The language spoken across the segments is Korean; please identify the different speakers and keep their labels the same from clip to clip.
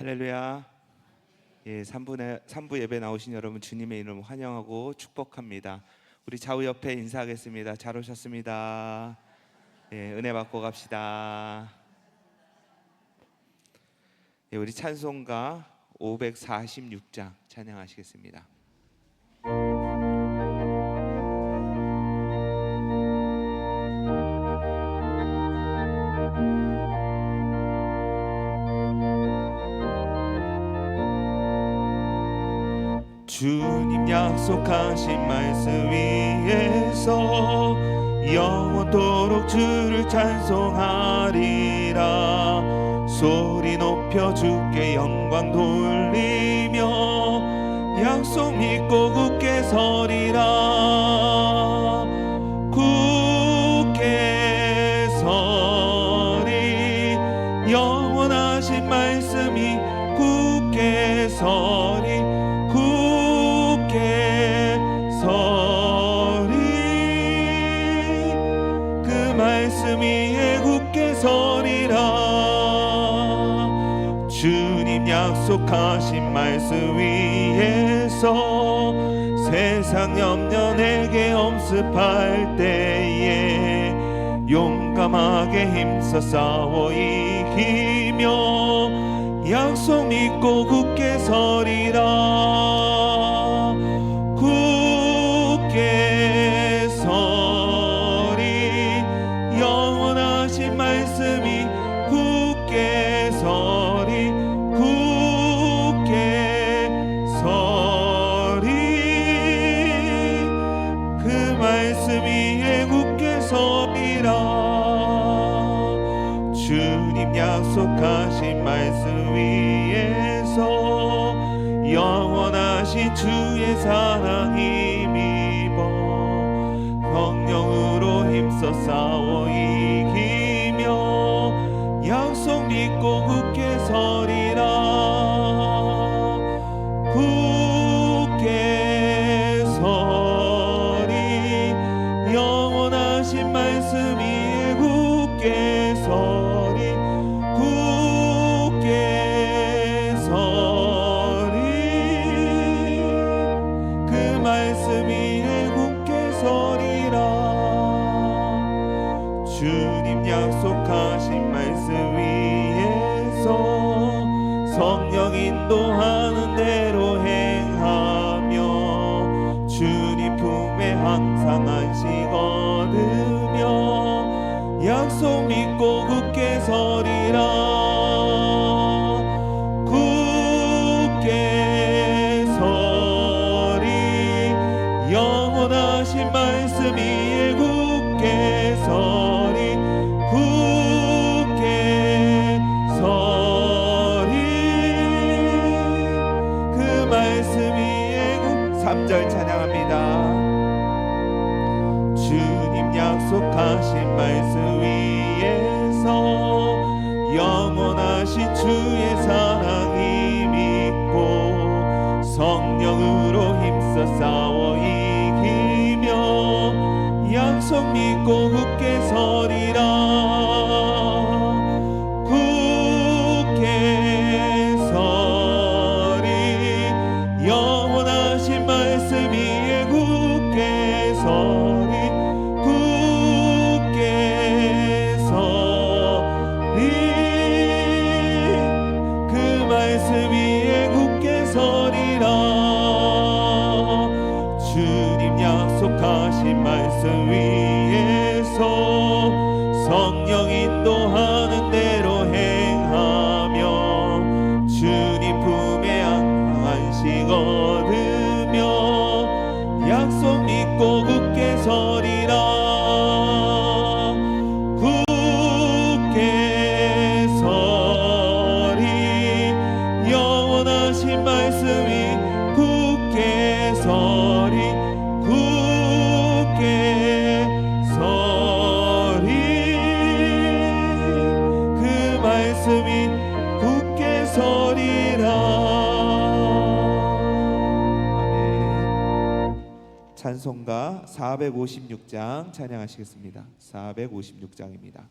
Speaker 1: 할렐루야. 예, 3부 예배 나오신 여러분 주님의 이름 환영하고 축복합니다. 우리 좌우 옆에 인사하겠습니다. 잘 오셨습니다. 예, 은혜 받고 갑시다. 예, 우리 찬송가 546장 찬양하시겠습니다. 주님 약속하신 말씀 위에서 영원토록 주를 찬송하리라. 소리 높여 주께 영광 돌리며 약속 믿고 굳게 서리라. 굳게 서리 영원하신 말씀이 굳게 서리 말씀 위에 굳게 서리라. 주님 약속하신 말씀 위에서 세상 염려 내게 엄습할 때에 용감하게 힘써 싸워 이기며 약속 믿고 굳게 서리라. 굳게 서리 영원하신 말씀이 굳게 서리 굳게 서리 그 말씀 위에 굳게 서리라. 주님 약속하신 말씀 위에서 영원하신 주의 사랑 힘입어 성령으로 힘써 싸워 이기며 약속 믿고 굳게 서리라. 굳게 서리 영원하신 말씀 위에 굳게 서리 굳게 서리 그 말씀 위에 굳게 서리라. 주님 약속하신 말씀 위에서 성령 인도하는 대로 행하며 주님 품에 항상 안식 얻으며 약속 믿고 굳게 서리라. 굳게 서리 영원하신 말씀 위에 굳게 서리 굳게 서리 그 말씀 위에 3절 찬양합니다. 주님 약속하신 말씀 위에서 영원하신 주의 사랑 힘입고 성령으로 힘써 싸워 이기며 약속 믿고 굳게 서리라. 굳게 서리 영원하신 말씀 위에 굳게 서리 굳게 서리 그 말씀 위에 굳게 서리라. 주님 약속하신 말씀 위에서 성령 인도하는 대로 행하며 주님 품에 안식 얻으며 약속 믿고 굳게 서리라. 굳게 서리 영원하신 말씀이 굳게 서리 굳게 서리 그 말씀이 굳게 서리라. 아멘. 찬송가 456장 찬양하시겠습니다. 456장입니다.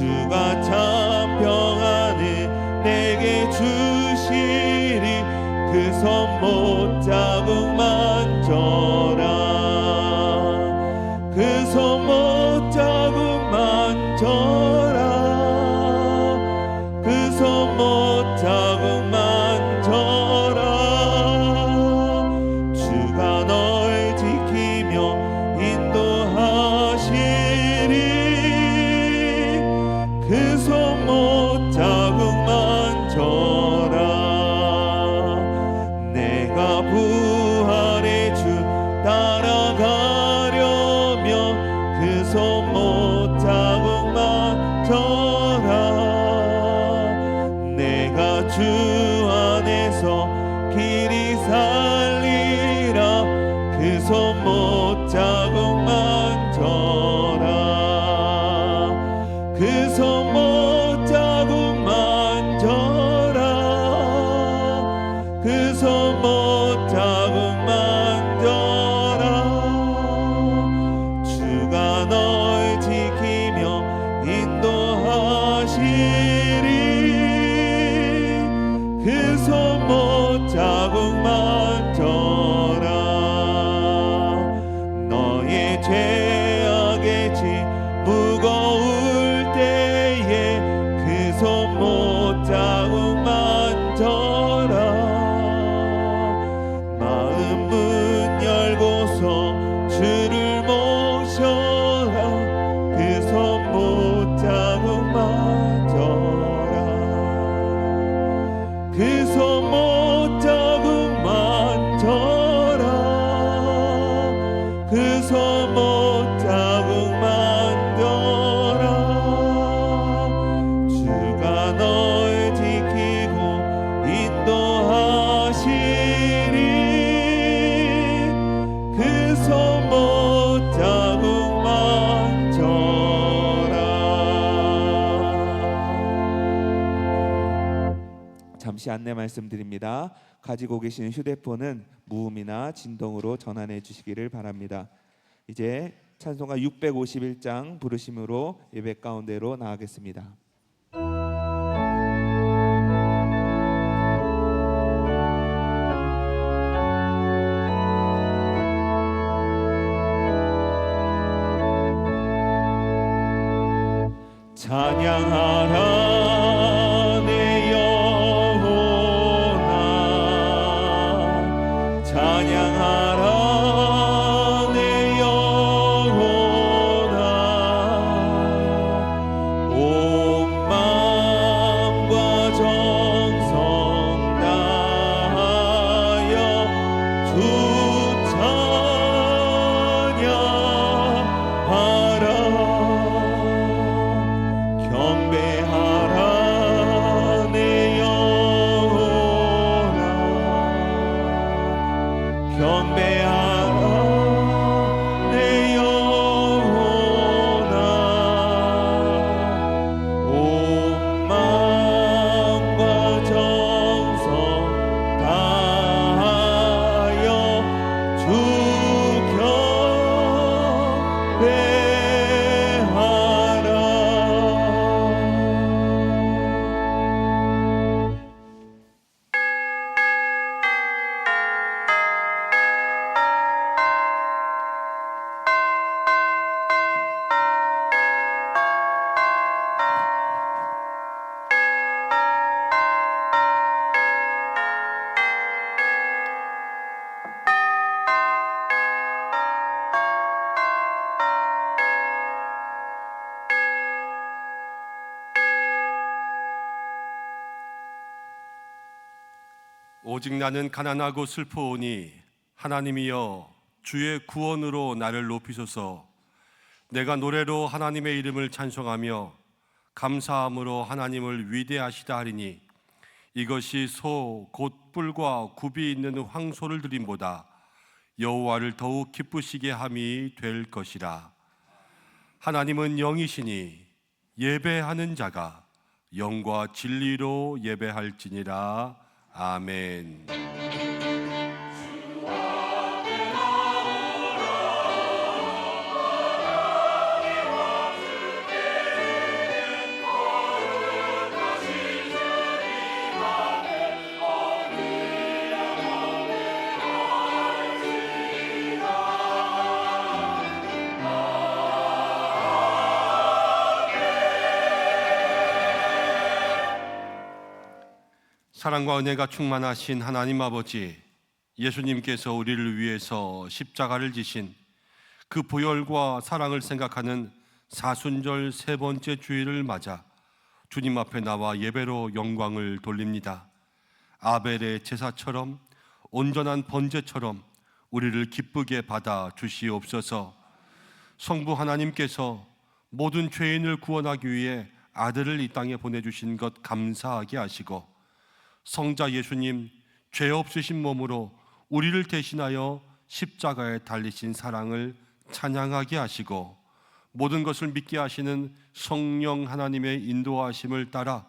Speaker 2: 주가 참 평안을 내게 주시리. 그 손 못 자국 만져라. 그 손 못 자국 만져라. 그 손 못 자국 만져라. 주가 널 지키며 인도하시리. 그 손 못 자국 만져라. 내가 부활의 주 따라가려면 그 손 못 자국 만져라. 내가 주 안에서 길이 살리라. 그 손 못 자국 만져라. 그 손 못 자국 만져라. 그 손 못 자국 만져라. 주가 널 지키며 인도하시리. 그 손 못 자국 만져라. 너의 죄악의 짐 무거울 때에 그 손 못 자국 만져라. 마음 문 열고서 주를 모셔라. 그 손 못 자국 만져라. 그 손 못 자국 만져라. 그 손 못 자국 만져라. 주가 널 지키고 인도하시리. 그 손 못 자국 만져라.
Speaker 1: 잠시 안내 말씀드립니다. 가지고 계신 휴대폰은 무음이나 진동으로 전환해 주시기를 바랍니다. 이제 찬송가 651장 부르심으로 예배 가운데로 나가겠습니다.
Speaker 2: 찬양하라 내 영혼아. 찬양하라 내 영혼아. 온 마음과 정성 다하여 주 찬양하라. 경배하라 내 영혼아. 경배하라 내 영혼아. 온 마음과 정성 다하여 주 경배하라.
Speaker 3: 오직 나는 가난하고 슬퍼오니 하나님이여 주의 구원으로 나를 높이소서. 내가 노래로 하나님의 이름을 찬송하며 감사함으로 하나님을 위대하시다 하리니 이것이 소 곧 뿔과 굽이 있는 황소를 드림보다 여호와를 더욱 기쁘시게 함이 될 것이라. 하나님은 영이시니 예배하는 자가 영과 진리로 예배할지니라. 아멘. 사랑과 은혜가 충만하신 하나님 아버지, 예수님께서 우리를 위해서 십자가를 지신 그 보혈과 사랑을 생각하는 사순절 세 번째 주일을 맞아 주님 앞에 나와 예배로 영광을 돌립니다. 아벨의 제사처럼 온전한 번제처럼 우리를 기쁘게 받아 주시옵소서. 성부 하나님께서 모든 죄인을 구원하기 위해 아들을 이 땅에 보내주신 것 감사하게 하시고, 성자 예수님 죄 없으신 몸으로 우리를 대신하여 십자가에 달리신 사랑을 찬양하게 하시고, 모든 것을 믿게 하시는 성령 하나님의 인도하심을 따라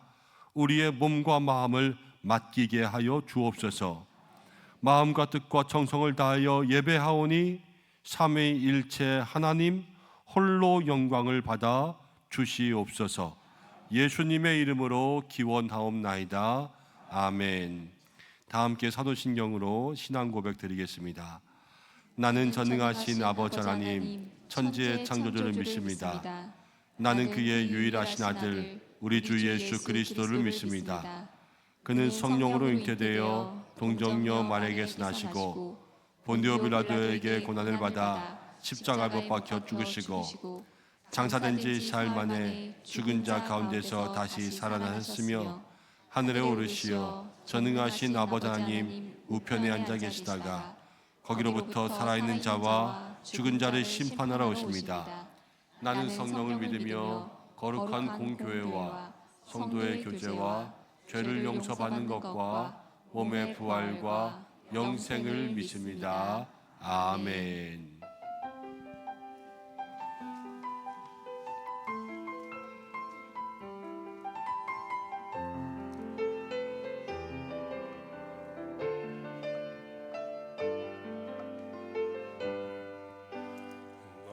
Speaker 3: 우리의 몸과 마음을 맡기게 하여 주옵소서. 마음과 뜻과 정성을 다하여 예배하오니 삼위일체 하나님 홀로 영광을 받아 주시옵소서. 예수님의 이름으로 기원하옵나이다. 아멘. 다 함께 사도신경으로 신앙 고백 드리겠습니다. 나는 전능하신 아버지 하나님 천지의 창조주를 믿습니다. 나는 그의 유일하신 아들 우리 주 예수 그리스도를 믿습니다. 그는 성령으로 잉태되어 동정녀 마리아에게서 나시고 본디오 빌라도에게 고난을 받아 십자가에 못 박혀 죽으시고 장사된 지 사흘 만에 죽은 자 가운데서 다시 살아나셨으며 하늘에 오르시어 전능하신 아버지 하나님 우편에 앉아 계시다가 거기로부터 살아있는 자와 죽은 자를 심판하러 오십니다. 나는 성령을 믿으며 거룩한 공교회와 성도의 교제와 죄를 용서받는 것과 몸의 부활과 영생을 믿습니다. 아멘.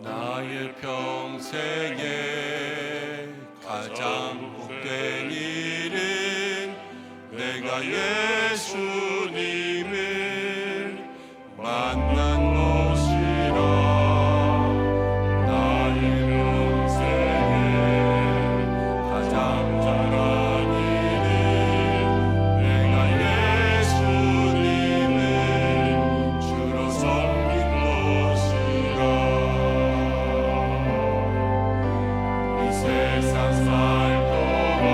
Speaker 3: 나의 평생에 가장 복된 일은 내가 예수님을 만난 것이라. 나의 평생에 가장 잘한 일은 내가 예수님을 주로 섬긴 것이라. 이 세상 살 동안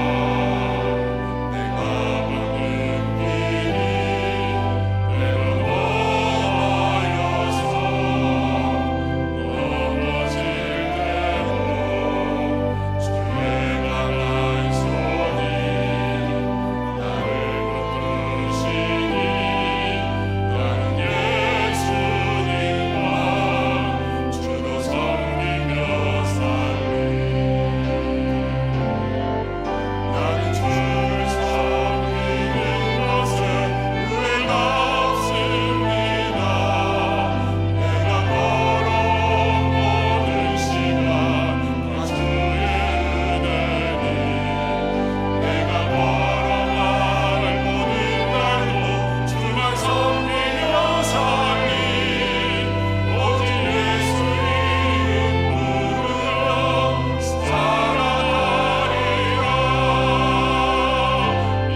Speaker 3: 내가 걷는 길이 때로 험하여서 넘어질 때도 주의 강한 손이 나를 붙드시니 나는 예수님만 주로 섬기며 살리. 나는 주를 섬기는 것은 후회가 없습니다. 내가 걸어오는 시간 다 주의 은혜니 내가 걸어갈 모든 날도 주만 섬기며 살리. 오직 예수 이름 부르며 살아가리라.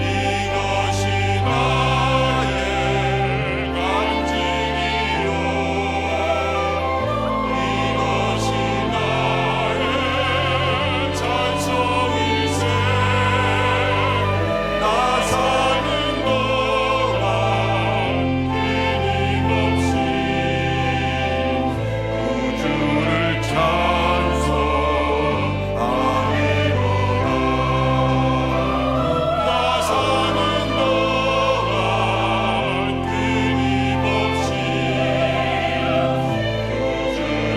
Speaker 3: 이것이 나의 간증이요 이것이 나의 찬송일세. 나 사는 동안 끊임없이 구주를 찬송하리로다. 나 사는 동안 끊임없이 구주를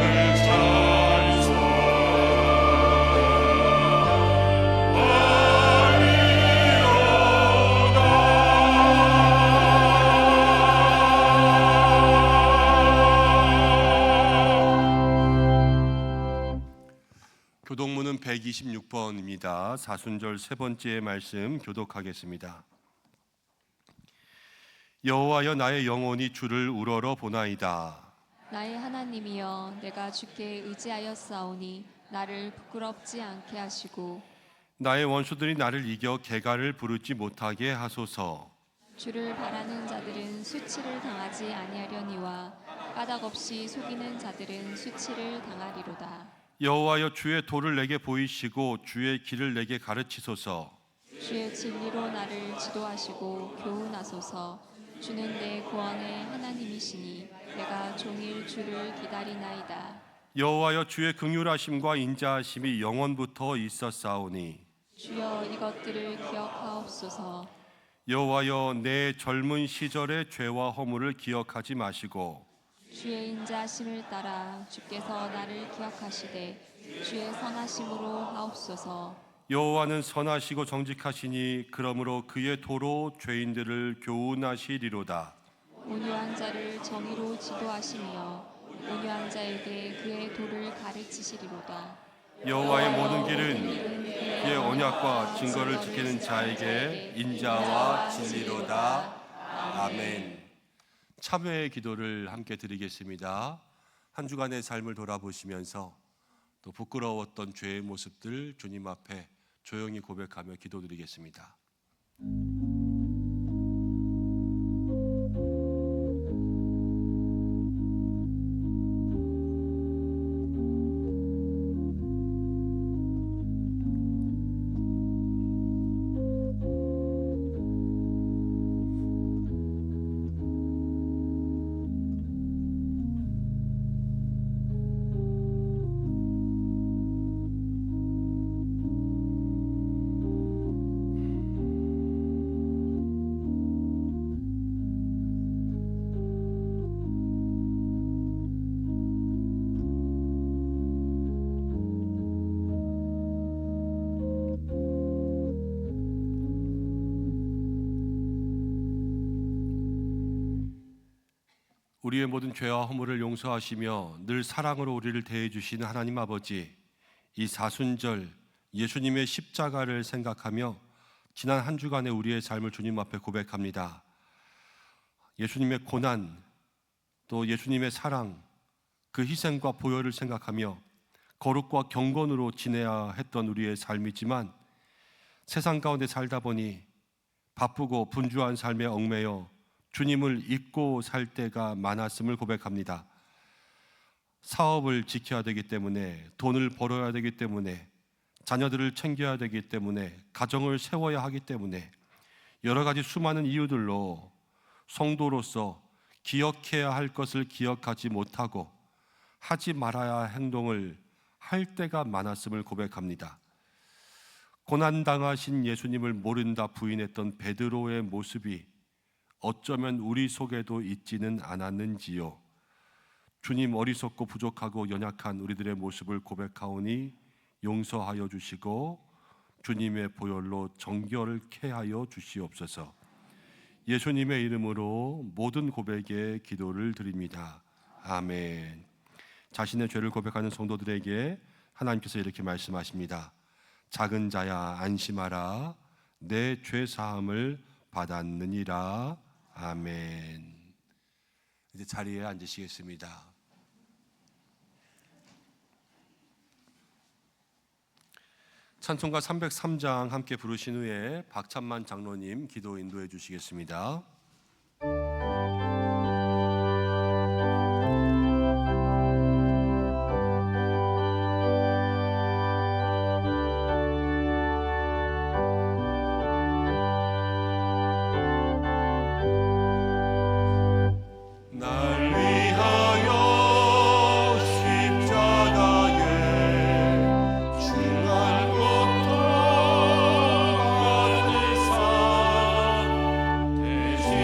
Speaker 3: 교독문은 126번입니다. 사순절 세 번째 말씀 교독하겠습니다. 여호와여 나의 영혼이 주를 우러러 보나이다.
Speaker 4: 나의 하나님이여 내가 주께 의지하였사오니 나를 부끄럽지 않게 하시고
Speaker 3: 나의 원수들이 나를 이겨 개가를 부르지 못하게 하소서.
Speaker 4: 주를 바라는 자들은 수치를 당하지 아니하려니와 까닭 없이 속이는 자들은 수치를 당하리로다.
Speaker 3: 여호와여 주의 도를 내게 보이시고 주의 길을 내게 가르치소서.
Speaker 4: 주의 진리로 나를 지도하시고 교훈하소서. 주는 내 구원의 하나님이시니 내가 종일 주를 기다리나이다.
Speaker 3: 여호와여 주의 긍휼하심과 인자하심이 영원부터 있었사오니
Speaker 4: 주여 이것들을 기억하옵소서.
Speaker 3: 여호와여 내 젊은 시절의 죄와 허물을 기억하지 마시고
Speaker 4: 주의 인자하심을 따라 주께서 나를 기억하시되 주의 선하심으로 하옵소서.
Speaker 3: 여호와는 선하시고 정직하시니 그러므로 그의 도로 죄인들을 교훈하시리로다.
Speaker 4: 온유한 자를 정의로 지도하시며 온유한 자에게 그의 도를 가르치시리로다.
Speaker 3: 여호와의 모든 길은 그의 언약과 증거를 지키는 자에게 인자와 진리로다. 아멘. 참회의 기도를 함께 드리겠습니다. 한 주간의 삶을 돌아보시면서 또 부끄러웠던 죄의 모습들 주님 앞에 조용히 고백하며 기도드리겠습니다. 우리의 모든 죄와 허물을 용서하시며 늘 사랑으로 우리를 대해 주시는 하나님 아버지, 이 사순절 예수님의 십자가를 생각하며 지난 한 주간의 우리의 삶을 주님 앞에 고백합니다. 예수님의 고난, 또 예수님의 사랑, 그 희생과 보혈을 생각하며 거룩과 경건으로 지내야 했던 우리의 삶이지만 세상 가운데 살다 보니 바쁘고 분주한 삶에 얽매여 주님을 잊고 살 때가 많았음을 고백합니다. 사업을 지켜야 되기 때문에, 돈을 벌어야 되기 때문에, 자녀들을 챙겨야 되기 때문에, 가정을 세워야 하기 때문에 여러 가지 수많은 이유들로 성도로서 기억해야 할 것을 기억하지 못하고 하지 말아야 할 행동을 할 때가 많았음을 고백합니다. 고난당하신 예수님을 모른다 부인했던 베드로의 모습이 어쩌면 우리 속에도 있지는 않았는지요. 주님, 어리석고 부족하고 연약한 우리들의 모습을 고백하오니 용서하여 주시고 주님의 보혈로 정결케 하여 주시옵소서. 예수님의 이름으로 모든 고백에 기도를 드립니다. 아멘. 자신의 죄를 고백하는 성도들에게 하나님께서 이렇게 말씀하십니다. 작은 자야 안심하라. 내 죄 사함을 받았느니라. 아멘. 이제 자리에 앉으시겠습니다. 찬송가 303장 함께 부르신 후에 박찬만 장로님 기도 인도해 주시겠습니다.
Speaker 2: 대신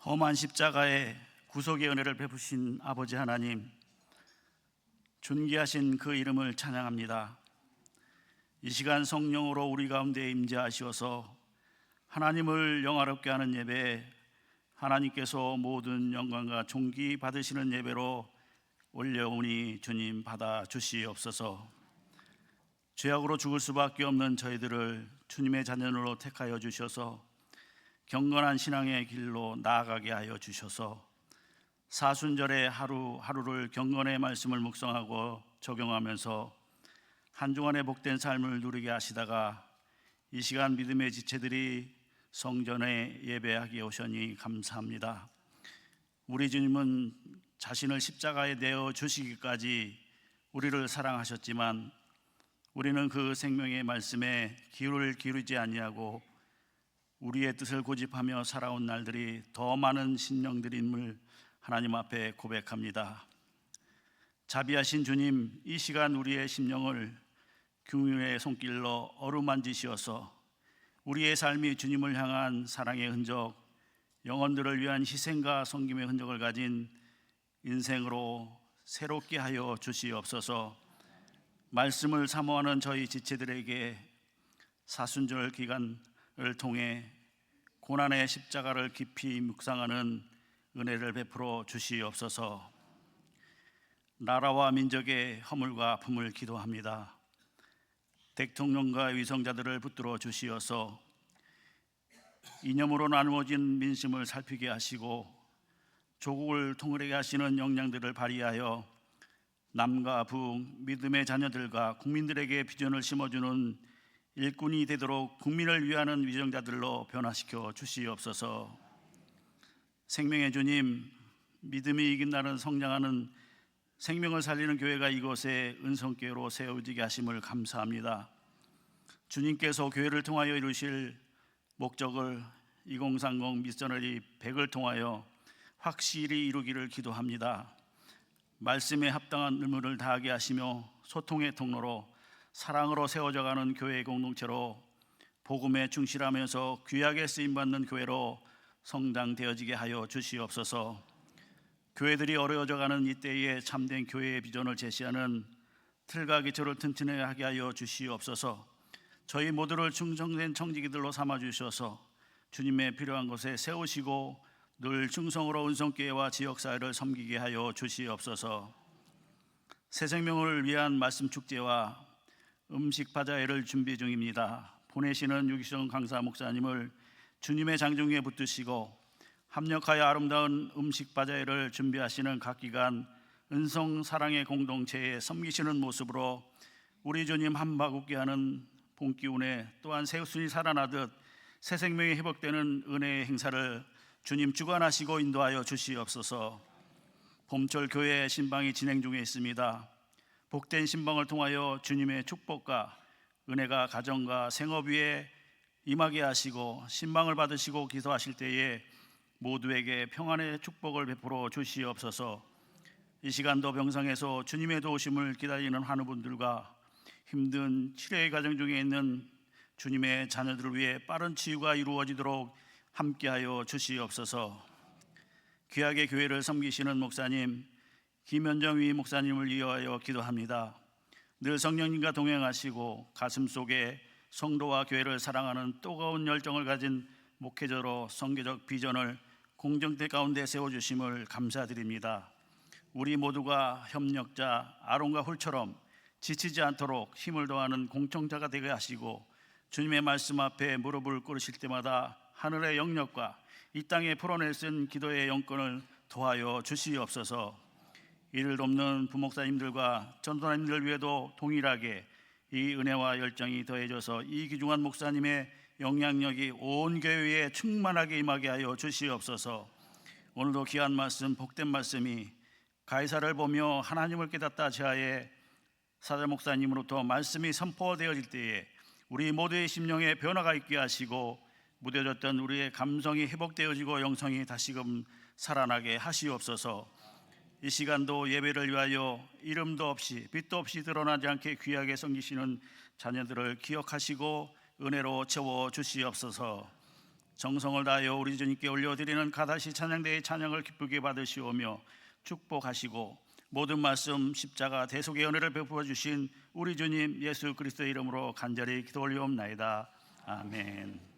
Speaker 5: 험한 십자가의 구속의 은혜를 베푸신 아버지 하나님, 존귀하신 그 이름을 찬양합니다. 이 시간 성령으로 우리 가운데 임재하시어서 하나님을 영화롭게 하는 예배, 하나님께서 모든 영광과 존귀 받으시는 예배로 올려오니 주님 받아 주시옵소서. 죄악으로 죽을 수밖에 없는 저희들을 주님의 자녀로 택하여 주셔서 경건한 신앙의 길로 나아가게 하여 주셔서 사순절의 하루하루를 경건의 말씀을 묵상하고 적용하면서 한 주간의 복된 삶을 누리게 하시다가 이 시간 믿음의 지체들이 성전에 예배하기에 오셔니 감사합니다. 우리 주님은 자신을 십자가에 내어 주시기까지 우리를 사랑하셨지만 우리는 그 생명의 말씀에 귀를 기울이지 아니하고 우리의 뜻을 고집하며 살아온 날들이 더 많은 신령들임을 하나님 앞에 고백합니다. 자비하신 주님, 이 시간 우리의 심령을 긍휼의 손길로 어루만지시어서 우리의 삶이 주님을 향한 사랑의 흔적, 영혼들을 위한 희생과 섬김의 흔적을 가진 인생으로 새롭게 하여 주시옵소서. 말씀을 사모하는 저희 지체들에게 사순절 기간을 통해 고난의 십자가를 깊이 묵상하는 은혜를 베풀어 주시옵소서. 나라와 민족의 허물과 아픔을 기도합니다. 대통령과 위성자들을 붙들어 주시어서 이념으로 나누어진 민심을 살피게 하시고 조국을 통일하게 하시는 역량들을 발휘하여 남과 북, 믿음의 자녀들과 국민들에게 비전을 심어주는 일꾼이 되도록 국민을 위하는 위정자들로 변화시켜 주시옵소서. 생명의 주님, 믿음이 이긴다는 성장하는 생명을 살리는 교회가 이곳에 은성교회로 세워지게 하심을 감사합니다. 주님께서 교회를 통하여 이루실 목적을 2030 미셔너리 100을 통하여 확실히 이루기를 기도합니다. 말씀에 합당한 의무를 다하게 하시며 소통의 통로로 사랑으로 세워져가는 교회의 공동체로 복음에 충실하면서 귀하게 쓰임받는 교회로 성장되어지게 하여 주시옵소서. 교회들이 어려워져가는 이때에 참된 교회의 비전을 제시하는 틀과 기초를 튼튼하게 하여 주시옵소서. 저희 모두를 충성된 청지기들로 삼아주셔서 주님의 필요한 곳에 세우시고 늘 충성으로 은성교회와 지역사회를 섬기게 하여 주시옵소서. 새 생명을 위한 말씀 축제와 음식 바자회를 준비 중입니다. 보내시는 유기성 강사 목사님을 주님의 장중에 붙드시고 합력하여 아름다운 음식 바자회를 준비하시는 각 기관 은성 사랑의 공동체에 섬기시는 모습으로 우리 주님 한바굽게 하는 봄 기운에 또한 새순이 살아나듯 새 생명이 회복되는 은혜의 행사를 주님 주관하시고 인도하여 주시옵소서. 봄철 교회 신방이 진행 중에 있습니다. 복된 신방을 통하여 주님의 축복과 은혜가 가정과 생업 위에 임하게 하시고 신방을 받으시고 기도하실 때에 모두에게 평안의 축복을 베풀어 주시옵소서. 이 시간도 병상에서 주님의 도우심을 기다리는 환우분들과 힘든 치료의 과정 중에 있는 주님의 자녀들을 위해 빠른 치유가 이루어지도록 함께하여 주시옵소서. 귀하게 교회를 섬기시는 목사님 김현정 위 목사님을 위하여 기도합니다. 늘 성령님과 동행하시고 가슴 속에 성도와 교회를 사랑하는 뜨거운 열정을 가진 목회자로 선교적 비전을 공정대 가운데 세워주심을 감사드립니다. 우리 모두가 협력자 아론과 훌처럼 지치지 않도록 힘을 더하는 공청자가 되게 하시고 주님의 말씀 앞에 무릎을 꿇으실 때마다 하늘의 영역과 이 땅에 풀어낼 수 있는 기도의 영권을 도하여 주시옵소서. 이를 돕는 부목사님들과 전도사님들 위에도 동일하게 이 은혜와 열정이 더해져서 이 귀중한 목사님의 영향력이 온 교회에 충만하게 임하게 하여 주시옵소서. 오늘도 귀한 말씀, 복된 말씀이 가이사를 보며 하나님을 깨닫다 지하에 사자 목사님으로부터 말씀이 선포되어질 때에 우리 모두의 심령에 변화가 있게 하시고 무뎌졌던 우리의 감성이 회복되어지고 영성이 다시금 살아나게 하시옵소서. 이 시간도 예배를 위하여 이름도 없이 빛도 없이 드러나지 않게 귀하게 섬기시는 자녀들을 기억하시고 은혜로 채워 주시옵소서. 정성을 다하여 우리 주님께 올려드리는 가다시 찬양대의 찬양을 기쁘게 받으시오며 축복하시고 모든 말씀 십자가 대속의 은혜를 베풀어 주신 우리 주님 예수 그리스도의 이름으로 간절히 기도 올리옵나이다. 아멘.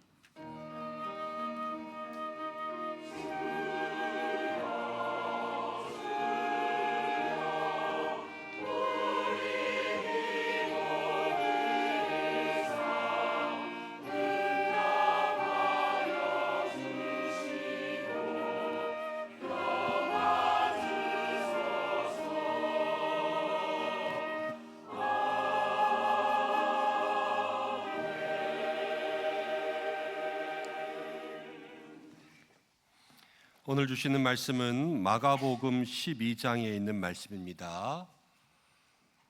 Speaker 3: 오늘 주시는 말씀은 마가복음 12장에 있는 말씀입니다.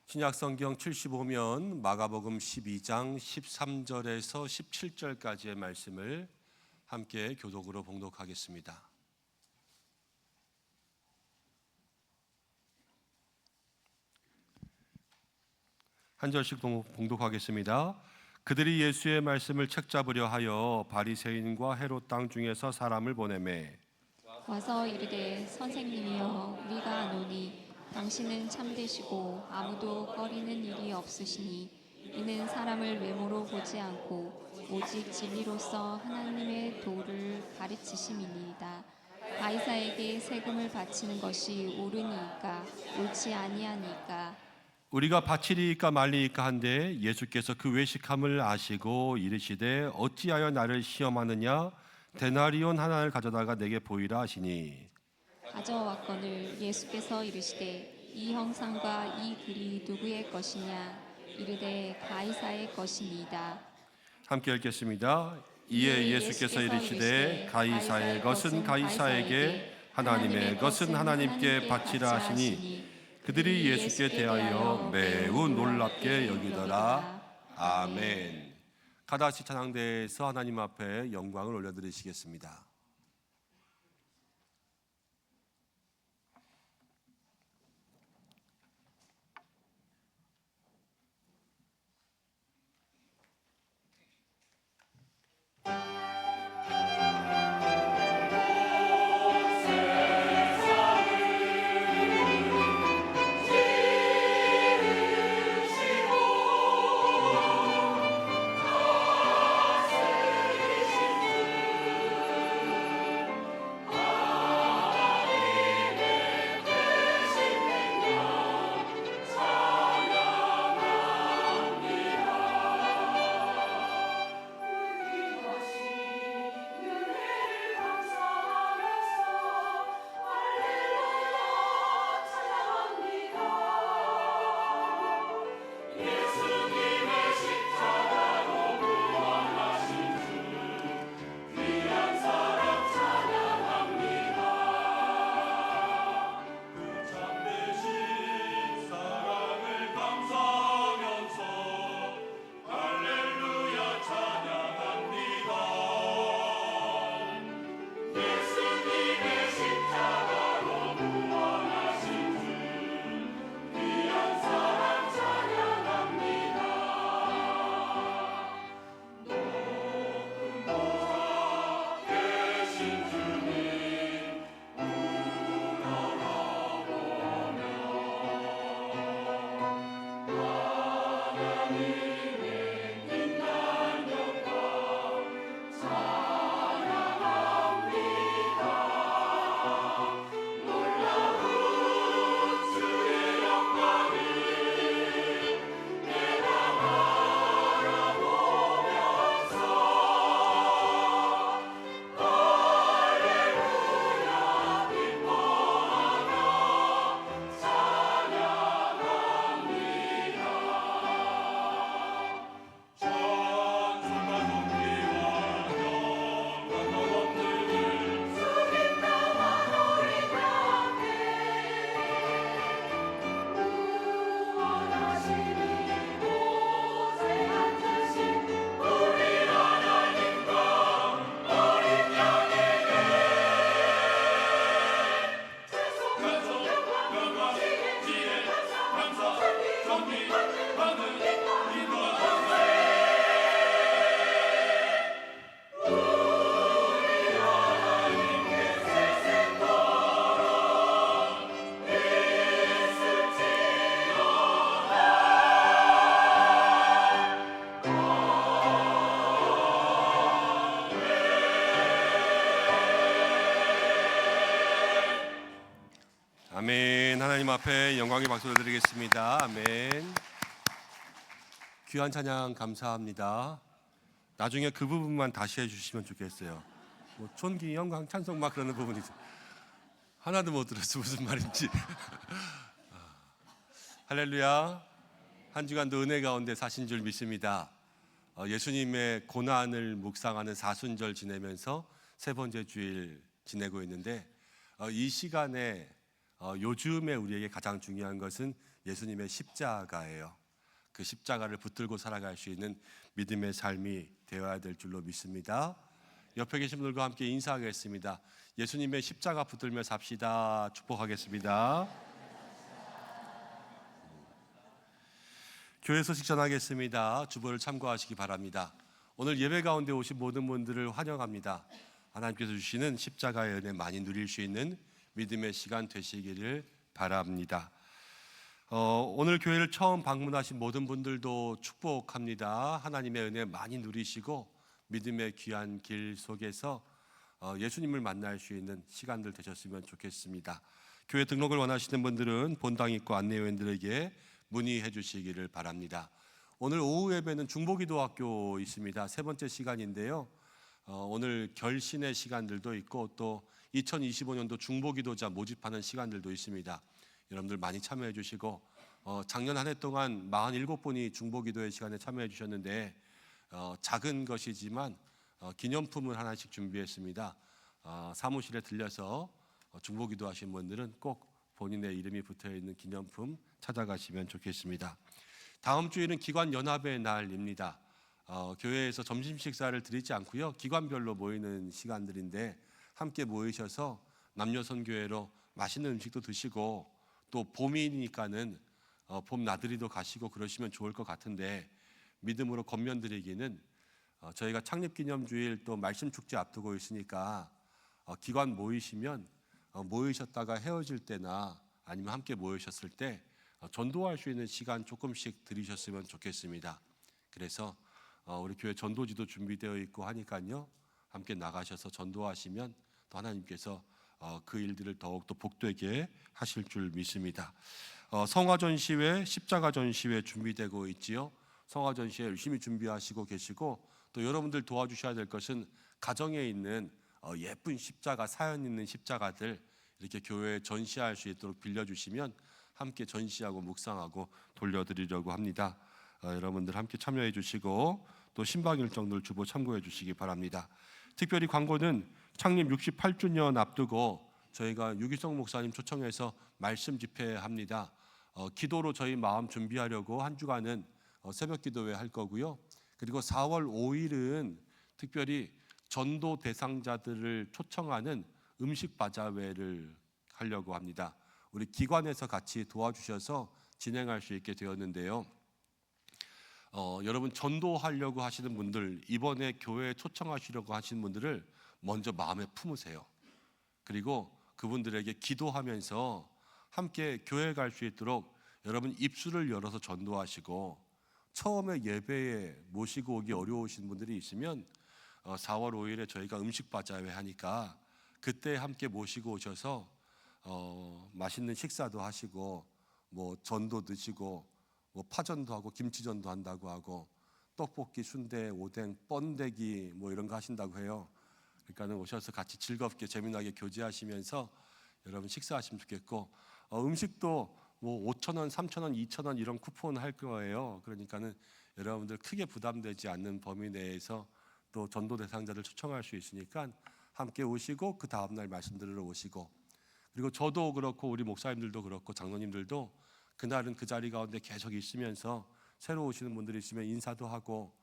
Speaker 3: 신약성경 75면 마가복음 12장 13절에서 17절까지의 말씀을 함께 교독으로 봉독하겠습니다. 한 절씩 봉독하겠습니다. 그들이 예수의 말씀을 책잡으려 하여 바리새인과 헤롯 땅 중에서 사람을 보내매
Speaker 4: 와서 이르되 선생님이여 우리가 아노니 당신은 참되시고 아무도 꺼리는 일이 없으시니 이는 사람을 외모로 보지 않고 오직 진리로서 하나님의 도를 가르치심이니이다. 가이사에게 세금을 바치는 것이 옳으니이까 옳지 아니하니이까.
Speaker 3: 우리가 바치리이까 말리이까 한데 예수께서 그 외식함을 아시고 이르시되 어찌하여 나를 시험하느냐 데나리온 하나를 가져다가 내게 보이라 하시니
Speaker 4: 가져왔거늘 예수께서 이르시되 이 형상과 이 글이 누구의 것이냐 이르되 가이사의 것이니이다.
Speaker 3: 함께 읽겠습니다. 이에 예수께서 이르시되 가이사의 것은 가이사에게 하나님의 것은 하나님께 바치라 하시니 그들이 예수께 대하여 매우 놀랍게 여기더라. 아멘. 가다시 찬양대에서 하나님 앞에 영광을 올려드리시겠습니다. 하나님 앞에 영광의 박수를 드리겠습니다. 아멘. 귀한 찬양 감사합니다. 나중에 그 부분만 다시 해주시면 좋겠어요. 뭐 촌기 영광 찬송 막 그러는 부분이죠. 하나도 못 들었어 무슨 말인지. 할렐루야. 한 주간도 은혜 가운데 사신 줄 믿습니다. 예수님의 고난을 묵상하는 사순절 지내면서 세 번째 주일 지내고 있는데 이 시간에 요즘에 우리에게 가장 중요한 것은 예수님의 십자가예요. 그 십자가를 붙들고 살아갈 수 있는 믿음의 삶이 되어야 될 줄로 믿습니다. 옆에 계신 분들과 함께 인사하겠습니다. 예수님의 십자가 붙들며 삽시다. 축복하겠습니다. 교회 소식 전하겠습니다. 주보를 참고하시기 바랍니다. 오늘 예배 가운데 오신 모든 분들을 환영합니다. 하나님께서 주시는 십자가의 은혜 많이 누릴 수 있는 믿음의 시간 되시기를 바랍니다. 오늘 교회를 처음 방문하신 모든 분들도 축복합니다. 하나님의 은혜 많이 누리시고 믿음의 귀한 길 속에서 예수님을 만날 수 있는 시간들 되셨으면 좋겠습니다. 교회 등록을 원하시는 분들은 본당 입구 안내요원들에게 문의해 주시기를 바랍니다. 오늘 오후 예배는 중보기도학교 있습니다. 세 번째 시간인데요. 오늘 결신의 시간들도 있고 또 2025년도 중보기도자 모집하는 시간들도 있습니다. 여러분들 많이 참여해 주시고 작년 한 해 동안 47분이 중보기도의 시간에 참여해 주셨는데 작은 것이지만 기념품을 하나씩 준비했습니다. 사무실에 들려서 중보기도 하신 분들은 꼭 본인의 이름이 붙어있는 기념품 찾아가시면 좋겠습니다. 다음 주일은 기관연합의 날입니다. 교회에서 점심 식사를 드리지 않고요, 기관별로 모이는 시간들인데 함께 모이셔서 남녀선교회로 맛있는 음식도 드시고 또 봄이니까는 봄 나들이도 가시고 그러시면 좋을 것 같은데 믿음으로 권면드리기는 저희가 창립기념주일 또 말씀축제 앞두고 있으니까 기관 모이시면 모이셨다가 헤어질 때나 아니면 함께 모이셨을 때 전도할 수 있는 시간 조금씩 들이셨으면 좋겠습니다. 그래서 우리 교회 전도지도 준비되어 있고 하니까요, 함께 나가셔서 전도하시면 또 하나님께서 그 일들을 더욱더 복되게 하실 줄 믿습니다. 성화전시회, 십자가전시회 준비되고 있지요. 성화전시회 열심히 준비하시고 계시고 또 여러분들 도와주셔야 될 것은 가정에 있는 예쁜 십자가, 사연 있는 십자가들 이렇게 교회에 전시할 수 있도록 빌려주시면 함께 전시하고 묵상하고 돌려드리려고 합니다. 여러분들 함께 참여해 주시고 또 신방 일정들 주보 참고해 주시기 바랍니다. 특별히 광고는 창립 68주년 앞두고 저희가 유기성 목사님 초청해서 말씀 집회합니다. 기도로 저희 마음 준비하려고 한 주간은 새벽 기도회 할 거고요. 그리고 4월 5일은 특별히 전도 대상자들을 초청하는 음식 바자회를 하려고 합니다. 우리 기관에서 같이 도와주셔서 진행할 수 있게 되었는데요. 여러분 전도하려고 하시는 분들, 이번에 교회에 초청하시려고 하시는 분들을 먼저 마음에 품으세요. 그리고 그분들에게 기도하면서 함께 교회에 갈 수 있도록 여러분 입술을 열어서 전도하시고, 처음에 예배에 모시고 오기 어려우신 분들이 있으면 4월 5일에 저희가 음식 바자회 하니까 그때 함께 모시고 오셔서 맛있는 식사도 하시고 뭐 전도 드시고 뭐 파전도 하고 김치전도 한다고 하고 떡볶이, 순대, 오뎅, 번데기 뭐 이런 거 하신다고 해요. 그러니까는 오셔서 같이 즐겁게 재미나게 교제하시면서 여러분 식사하시면 좋겠고, 음식도 뭐 5,000원, 3,000원, 2,000원 이런 쿠폰 할 거예요. 그러니까는 여러분들 크게 부담되지 않는 범위 내에서 또 전도 대상자들 초청할 수 있으니까 함께 오시고 그 다음 날 말씀 들으러 오시고, 그리고 저도 그렇고 우리 목사님들도 그렇고 장로님들도 그날은 그 자리 가운데 계속 있으면서 새로 오시는 분들이 있으면 인사도 하고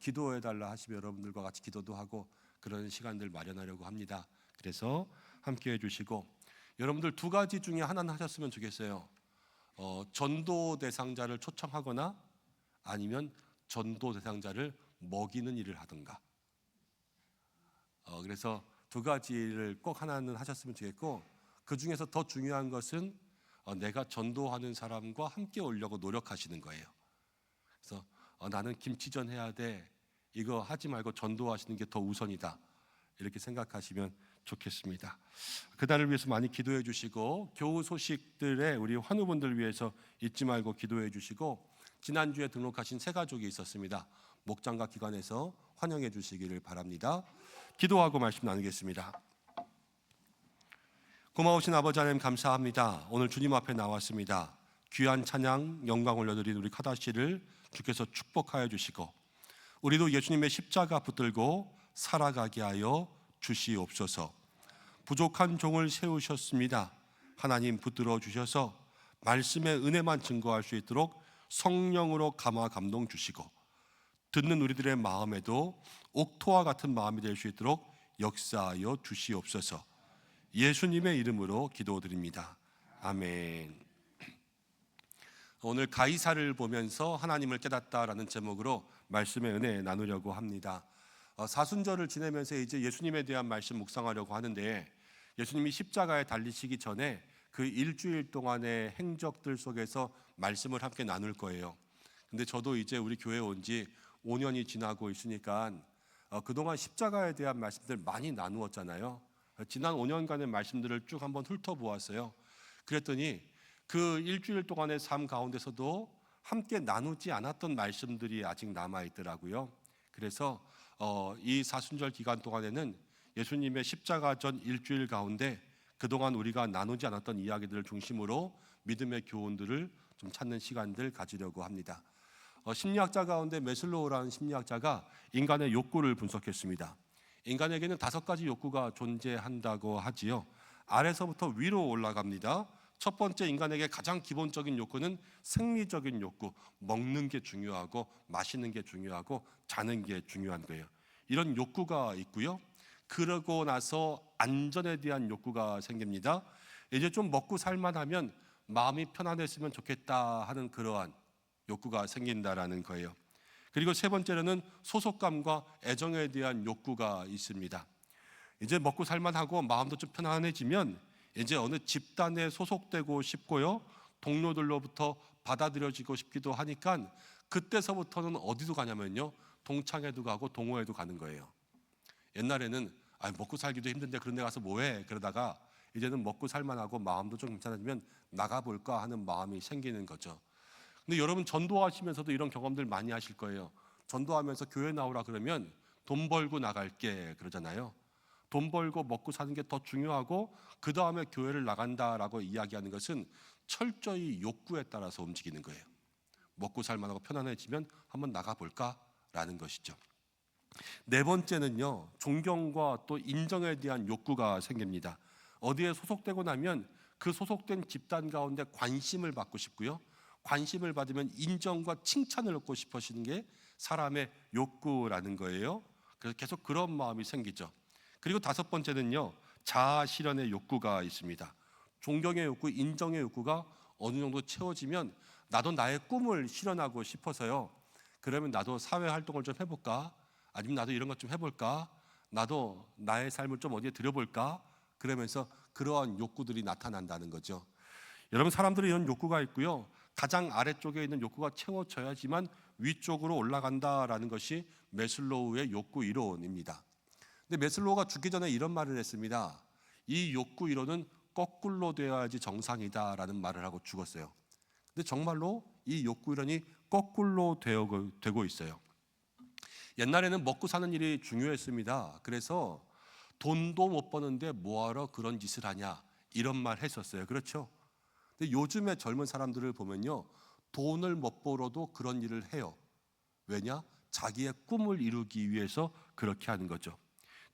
Speaker 3: 기도해달라 하시면 여러분들과 같이 기도도 하고 그런 시간들 마련하려고 합니다. 그래서 함께 해주시고, 여러분들 두 가지 중에 하나는 하셨으면 좋겠어요. 전도 대상자를 초청하거나 아니면 전도 대상자를 먹이는 일을 하든가. 그래서 두 가지를 꼭 하나는 하셨으면 좋겠고, 그 중에서 더 중요한 것은 내가 전도하는 사람과 함께 오려고 노력하시는 거예요. 그래서 나는 김치전 해야 돼, 이거 하지 말고 전도하시는 게 더 우선이다, 이렇게 생각하시면 좋겠습니다. 그날을 위해서 많이 기도해 주시고 교우 소식들의 우리 환우분들 위해서 잊지 말고 기도해 주시고 지난주에 등록하신 새 가족이 있었습니다. 목장과 기관에서 환영해 주시기를 바랍니다. 기도하고 말씀 나누겠습니다. 고마우신 아버지 하나님 감사합니다. 오늘 주님 앞에 나왔습니다. 귀한 찬양 영광 올려드린 우리 카다 씨를 주께서 축복하여 주시고 우리도 예수님의 십자가 붙들고 살아가게 하여 주시옵소서. 부족한 종을 세우셨습니다. 하나님 붙들어 주셔서 말씀의 은혜만 증거할 수 있도록 성령으로 감화 감동 주시고 듣는 우리들의 마음에도 옥토와 같은 마음이 될 수 있도록 역사하여 주시옵소서. 예수님의 이름으로 기도드립니다. 아멘. 오늘 가이사를 보면서 하나님을 깨닫다라는 제목으로 말씀의 은혜 나누려고 합니다. 사순절을 지내면서 이제 예수님에 대한 말씀 묵상하려고 하는데 예수님이 십자가에 달리시기 전에 그 일주일 동안의 행적들 속에서 말씀을 함께 나눌 거예요. 근데 저도 이제 우리 교회 온 지 5년이 지나고 있으니까 그동안 십자가에 대한 말씀들 많이 나누었잖아요. 지난 5년간의 말씀들을 쭉 한번 훑어보았어요. 그랬더니 그 일주일 동안의 삶 가운데서도 함께 나누지 않았던 말씀들이 아직 남아있더라고요. 그래서 이 사순절 기간 동안에는 예수님의 십자가 전 일주일 가운데 그동안 우리가 나누지 않았던 이야기들을 중심으로 믿음의 교훈들을 좀 찾는 시간들 가지려고 합니다. 심리학자 가운데 메슬로우라는 심리학자가 인간의 욕구를 분석했습니다. 인간에게는 5가지 욕구가 존재한다고 하지요. 아래서부터 위로 올라갑니다. 첫 번째, 인간에게 가장 기본적인 욕구는 생리적인 욕구, 먹는 게 중요하고 마시는 게 중요하고 자는 게 중요한 거예요. 이런 욕구가 있고요. 그러고 나서 안전에 대한 욕구가 생깁니다. 이제 좀 먹고 살만하면 마음이 편안했으면 좋겠다 하는 그러한 욕구가 생긴다라는 거예요. 그리고 세 번째로는 소속감과 애정에 대한 욕구가 있습니다. 이제 먹고 살만하고 마음도 좀 편안해지면 이제 어느 집단에 소속되고 싶고요, 동료들로부터 받아들여지고 싶기도 하니까 그때서부터는 어디도 가냐면요, 동창회도 가고 동호회도 가는 거예요. 옛날에는 먹고 살기도 힘든데 그런 데 가서 뭐해? 그러다가 이제는 먹고 살만하고 마음도 좀 괜찮아지면 나가볼까 하는 마음이 생기는 거죠. 근데 여러분 전도하시면서도 이런 경험들 많이 하실 거예요. 전도하면서 교회 나오라 그러면 돈 벌고 나갈게 그러잖아요. 돈 벌고 먹고 사는 게 더 중요하고 그 다음에 교회를 나간다라고 이야기하는 것은 철저히 욕구에 따라서 움직이는 거예요. 먹고 살만하고 편안해지면 한번 나가볼까라는 것이죠. 네 번째는요, 존경과 또 인정에 대한 욕구가 생깁니다. 어디에 소속되고 나면 그 소속된 집단 가운데 관심을 받고 싶고요, 관심을 받으면 인정과 칭찬을 얻고 싶어지는 게 사람의 욕구라는 거예요. 그래서 계속 그런 마음이 생기죠. 그리고 5번째는요, 자아 실현의 욕구가 있습니다. 존경의 욕구, 인정의 욕구가 어느 정도 채워지면 나도 나의 꿈을 실현하고 싶어서요, 그러면 나도 사회 활동을 좀 해볼까? 아니면 나도 이런 것 좀 해볼까? 나도 나의 삶을 좀 어디에 들여볼까? 그러면서 그러한 욕구들이 나타난다는 거죠. 여러분, 사람들은 이런 욕구가 있고요, 가장 아래쪽에 있는 욕구가 채워져야지만 위쪽으로 올라간다라는 것이 메슬로우의 욕구 이론입니다. 근데 메슬로우가 죽기 전에 이런 말을 했습니다. 이 욕구 이론은 거꾸로 되어야지 정상이다라는 말을 하고 죽었어요. 근데 정말로 이 욕구 이론이 거꾸로 되고 있어요. 옛날에는 먹고 사는 일이 중요했습니다. 그래서 돈도 못 버는데 뭐하러 그런 짓을 하냐, 이런 말 했었어요. 그렇죠? 근데 요즘의 젊은 사람들을 보면요, 돈을 못 벌어도 그런 일을 해요. 왜냐? 자기의 꿈을 이루기 위해서 그렇게 하는 거죠.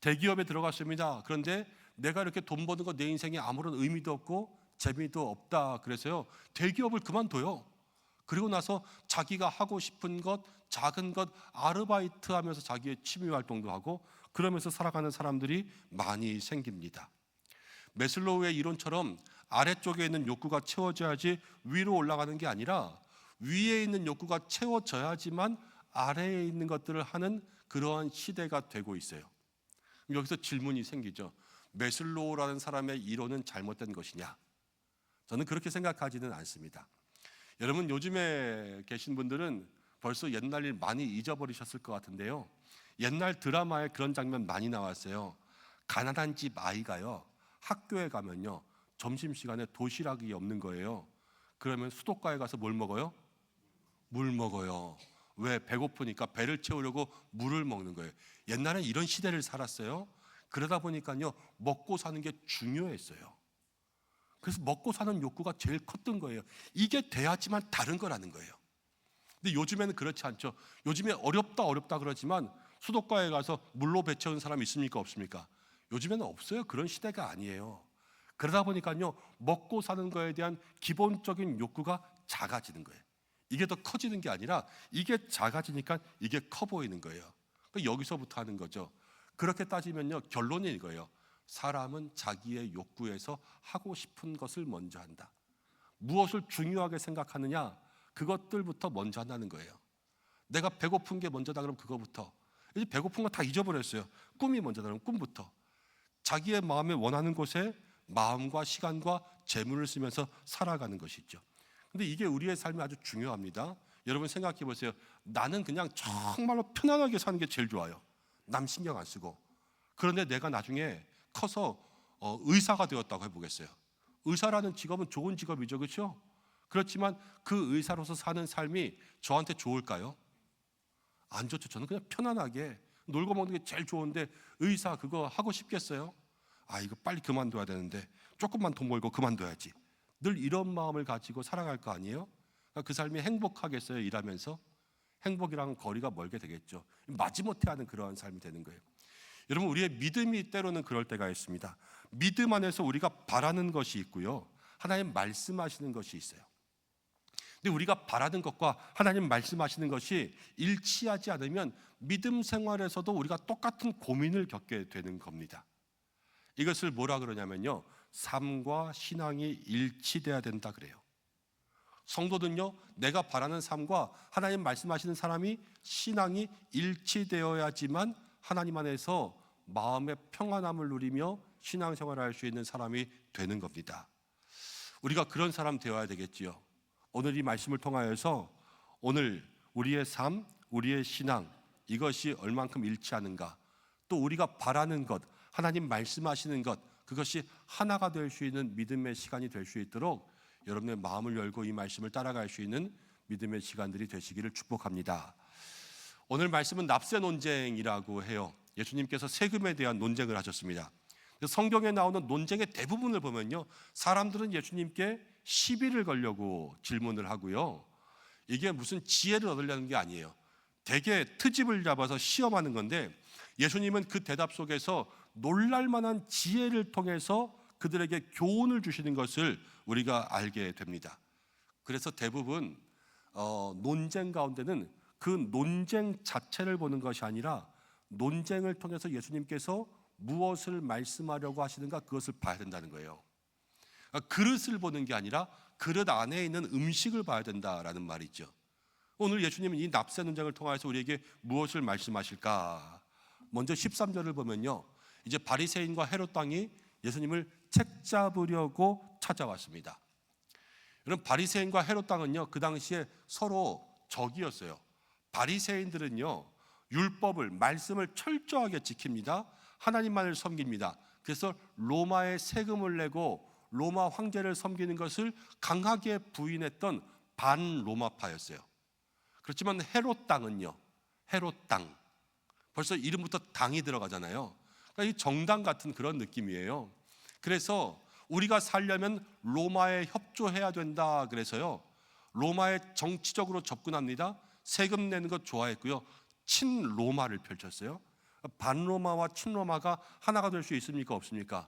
Speaker 3: 대기업에 들어갔습니다. 그런데 내가 이렇게 돈 버는 거 내 인생에 아무런 의미도 없고 재미도 없다. 그래서요, 대기업을 그만둬요. 그리고 나서 자기가 하고 싶은 것, 작은 것 아르바이트 하면서 자기의 취미 활동도 하고 그러면서 살아가는 사람들이 많이 생깁니다. 메슬로우의 이론처럼 아래쪽에 있는 욕구가 채워져야지 위로 올라가는 게 아니라 위에 있는 욕구가 채워져야지만 아래에 있는 것들을 하는 그러한 시대가 되고 있어요. 여기서 질문이 생기죠. 메슬로우라는 사람의 이론은 잘못된 것이냐? 저는 그렇게 생각하지는 않습니다. 여러분, 요즘에 계신 분들은 벌써 옛날 일 많이 잊어버리셨을 것 같은데요, 옛날 드라마에 그런 장면 많이 나왔어요. 가난한 집 아이가요, 학교에 가면요, 점심시간에 도시락이 없는 거예요. 그러면 수도가에 가서 뭘 먹어요? 물 먹어요. 왜? 배고프니까 배를 채우려고 물을 먹는 거예요. 옛날엔 이런 시대를 살았어요. 그러다 보니까요, 먹고 사는 게 중요했어요. 그래서 먹고 사는 욕구가 제일 컸던 거예요. 이게 돼야지만 다른 거라는 거예요. 근데 요즘에는 그렇지 않죠. 요즘에 어렵다 그러지만 수도가에 가서 물로 배 채우는 사람이 있습니까? 없습니까? 요즘에는 없어요. 그런 시대가 아니에요. 그러다 보니까요, 먹고 사는 거에 대한 기본적인 욕구가 작아지는 거예요. 이게 더 커지는 게 아니라 이게 작아지니까 이게 커 보이는 거예요. 여기서부터 하는 거죠. 그렇게 따지면요, 결론이 이거예요. 사람은 자기의 욕구에서 하고 싶은 것을 먼저 한다. 무엇을 중요하게 생각하느냐, 그것들부터 먼저 한다는 거예요. 내가 배고픈 게 먼저다 그러면 그거부터. 이제 배고픈 거 다 잊어버렸어요. 꿈이 먼저다 그러면 꿈부터. 자기의 마음에 원하는 곳에 마음과 시간과 재물을 쓰면서 살아가는 것이죠. 근데 이게 우리의 삶이 아주 중요합니다. 여러분 생각해 보세요. 나는 그냥 정말로 편안하게 사는 게 제일 좋아요. 남 신경 안 쓰고. 그런데 내가 나중에 커서 의사가 되었다고 해보겠어요. 의사라는 직업은 좋은 직업이죠, 그렇죠? 그렇지만 그 의사로서 사는 삶이 저한테 좋을까요? 안 좋죠. 저는 그냥 편안하게 놀고 먹는 게 제일 좋은데 의사 그거 하고 싶겠어요? 아, 이거 빨리 그만둬야 되는데 조금만 돈 벌고 그만둬야지. 늘 이런 마음을 가지고 살아갈 거 아니에요? 그 삶이 행복하겠어요? 일하면서? 행복이랑 거리가 멀게 되겠죠. 마지못해 하는 그러한 삶이 되는 거예요. 여러분, 우리의 믿음이 때로는 그럴 때가 있습니다. 믿음 안에서 우리가 바라는 것이 있고요, 하나님 말씀하시는 것이 있어요. 근데 우리가 바라는 것과 하나님 말씀하시는 것이 일치하지 않으면 믿음 생활에서도 우리가 똑같은 고민을 겪게 되는 겁니다. 이것을 뭐라 그러냐면요, 삶과 신앙이 일치돼야 된다 그래요. 성도는요, 내가 바라는 삶과 하나님 말씀하시는 사람이 신앙이 일치되어야지만 하나님 안에서 마음의 평안함을 누리며 신앙생활을 할 수 있는 사람이 되는 겁니다. 우리가 그런 사람 되어야 되겠지요. 오늘 이 말씀을 통하여서 오늘 우리의 삶, 우리의 신앙, 이것이 얼만큼 일치하는가, 또 우리가 바라는 것, 하나님 말씀하시는 것, 그것이 하나가 될 수 있는 믿음의 시간이 될 수 있도록 여러분의 마음을 열고 이 말씀을 따라갈 수 있는 믿음의 시간들이 되시기를 축복합니다. 오늘 말씀은 납세 논쟁이라고 해요. 예수님께서 세금에 대한 논쟁을 하셨습니다. 성경에 나오는 논쟁의 대부분을 보면요, 사람들은 예수님께 시비를 걸려고 질문을 하고요, 이게 무슨 지혜를 얻으려는 게 아니에요. 대개 트집을 잡아서 시험하는 건데, 예수님은 그 대답 속에서 놀랄만한 지혜를 통해서 그들에게 교훈을 주시는 것을 우리가 알게 됩니다. 그래서 대부분 논쟁 가운데는 그 논쟁 자체를 보는 것이 아니라 논쟁을 통해서 예수님께서 무엇을 말씀하려고 하시는가, 그것을 봐야 된다는 거예요. 그릇을 보는 게 아니라 그릇 안에 있는 음식을 봐야 된다라는 말이죠. 오늘 예수님은 이 납세 논쟁을 통해서 우리에게 무엇을 말씀하실까? 먼저 13절을 보면요, 이제 바리새인과 헤롯 왕이 예수님을 책잡으려고 찾아왔습니다. 여러분, 바리새인과 헤롯 왕은요, 그 당시에 서로 적이었어요. 바리새인들은요, 율법을, 말씀을 철저하게 지킵니다. 하나님만을 섬깁니다. 그래서 로마에 세금을 내고 로마 황제를 섬기는 것을 강하게 부인했던 반로마파였어요. 그렇지만 헤롯 당은요, 헤롯 당, 벌써 이름부터 당이 들어가잖아요. 그러니까 이 정당 같은 그런 느낌이에요. 그래서 우리가 살려면 로마에 협조해야 된다 그래서요, 로마에 정치적으로 접근합니다. 세금 내는 것 좋아했고요, 친로마를 펼쳤어요. 반로마와 친로마가 하나가 될 수 있습니까? 없습니까?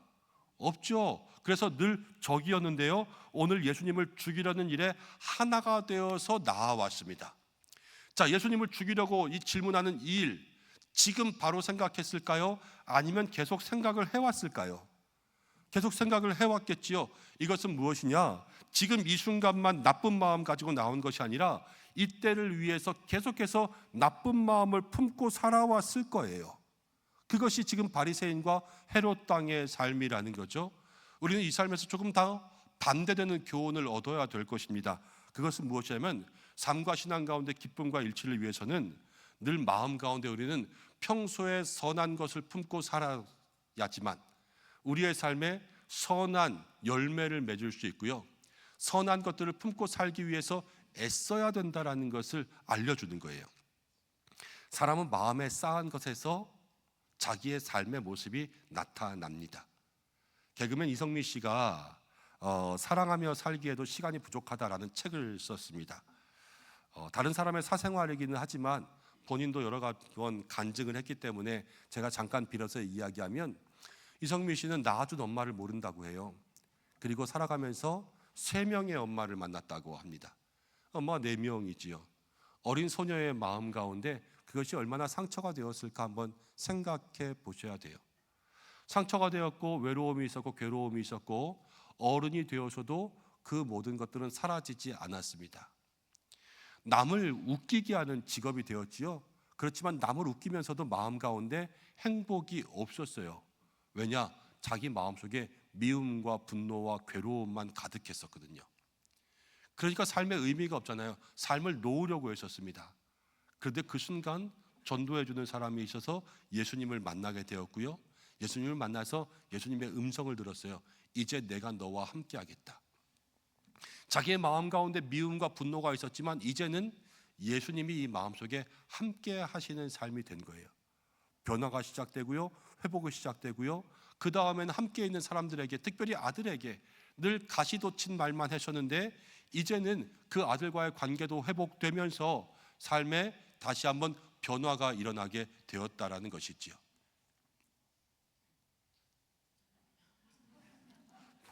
Speaker 3: 없죠. 그래서 늘 적이었는데요, 오늘 예수님을 죽이려는 일에 하나가 되어서 나아왔습니다. 자, 예수님을 죽이려고 이 질문하는 이 일, 지금 바로 생각했을까요? 아니면 계속 생각을 해왔을까요? 계속 생각을 해왔겠지요. 이것은 무엇이냐? 지금 이 순간만 나쁜 마음 가지고 나온 것이 아니라 이때를 위해서 계속해서 나쁜 마음을 품고 살아왔을 거예요. 그것이 지금 바리새인과 헤롯 왕의 삶이라는 거죠. 우리는 이 삶에서 조금 더 반대되는 교훈을 얻어야 될 것입니다. 그것은 무엇이냐면, 삶과 신앙 가운데 기쁨과 일치를 위해서는 늘 마음 가운데 우리는 평소에 선한 것을 품고 야지만 우리의 삶에 선한 열매를 맺을 수 있고요. 선한 것들을 품고 살기 위해서 애써야 된다라는 것을 알려주는 거예요. 사람은 마음에 쌓은 것에서 자기의 삶의 모습이 나타납니다. 개그맨 이성미 씨가 사랑하며 살기에도 시간이 부족하다라는 책을 썼습니다. 다른 사람의 사생활이기는 하지만 본인도 여러 번 간증을 했기 때문에 제가 잠깐 빌어서 이야기하면, 이성미 씨는 낳아준 엄마를 모른다고 해요. 그리고 살아가면서 3명의 엄마를 만났다고 합니다. 엄마 4명이지요. 어린 소녀의 마음 가운데 그것이 얼마나 상처가 되었을까 한번 생각해 보셔야 돼요. 상처가 되었고 외로움이 있었고 괴로움이 있었고 어른이 되어서도 그 모든 것들은 사라지지 않았습니다. 남을 웃기게 하는 직업이 되었지요. 그렇지만 남을 웃기면서도 마음 가운데 행복이 없었어요. 왜냐? 자기 마음속에 미움과 분노와 괴로움만 가득했었거든요. 그러니까 삶에 의미가 없잖아요. 삶을 놓으려고 했었습니다. 그런데 그 순간 전도해 주는 사람이 있어서 예수님을 만나게 되었고요. 예수님을 만나서 예수님의 음성을 들었어요. 이제 내가 너와 함께 하겠다. 자기의 마음 가운데 미움과 분노가 있었지만 이제는 예수님이 이 마음속에 함께 하시는 삶이 된 거예요. 변화가 시작되고요. 회복이 시작되고요. 그 다음에는 함께 있는 사람들에게, 특별히 아들에게 늘 가시돋친 말만 하셨는데 이제는 그 아들과의 관계도 회복되면서 삶에 다시 한번 변화가 일어나게 되었다라는 것이지요.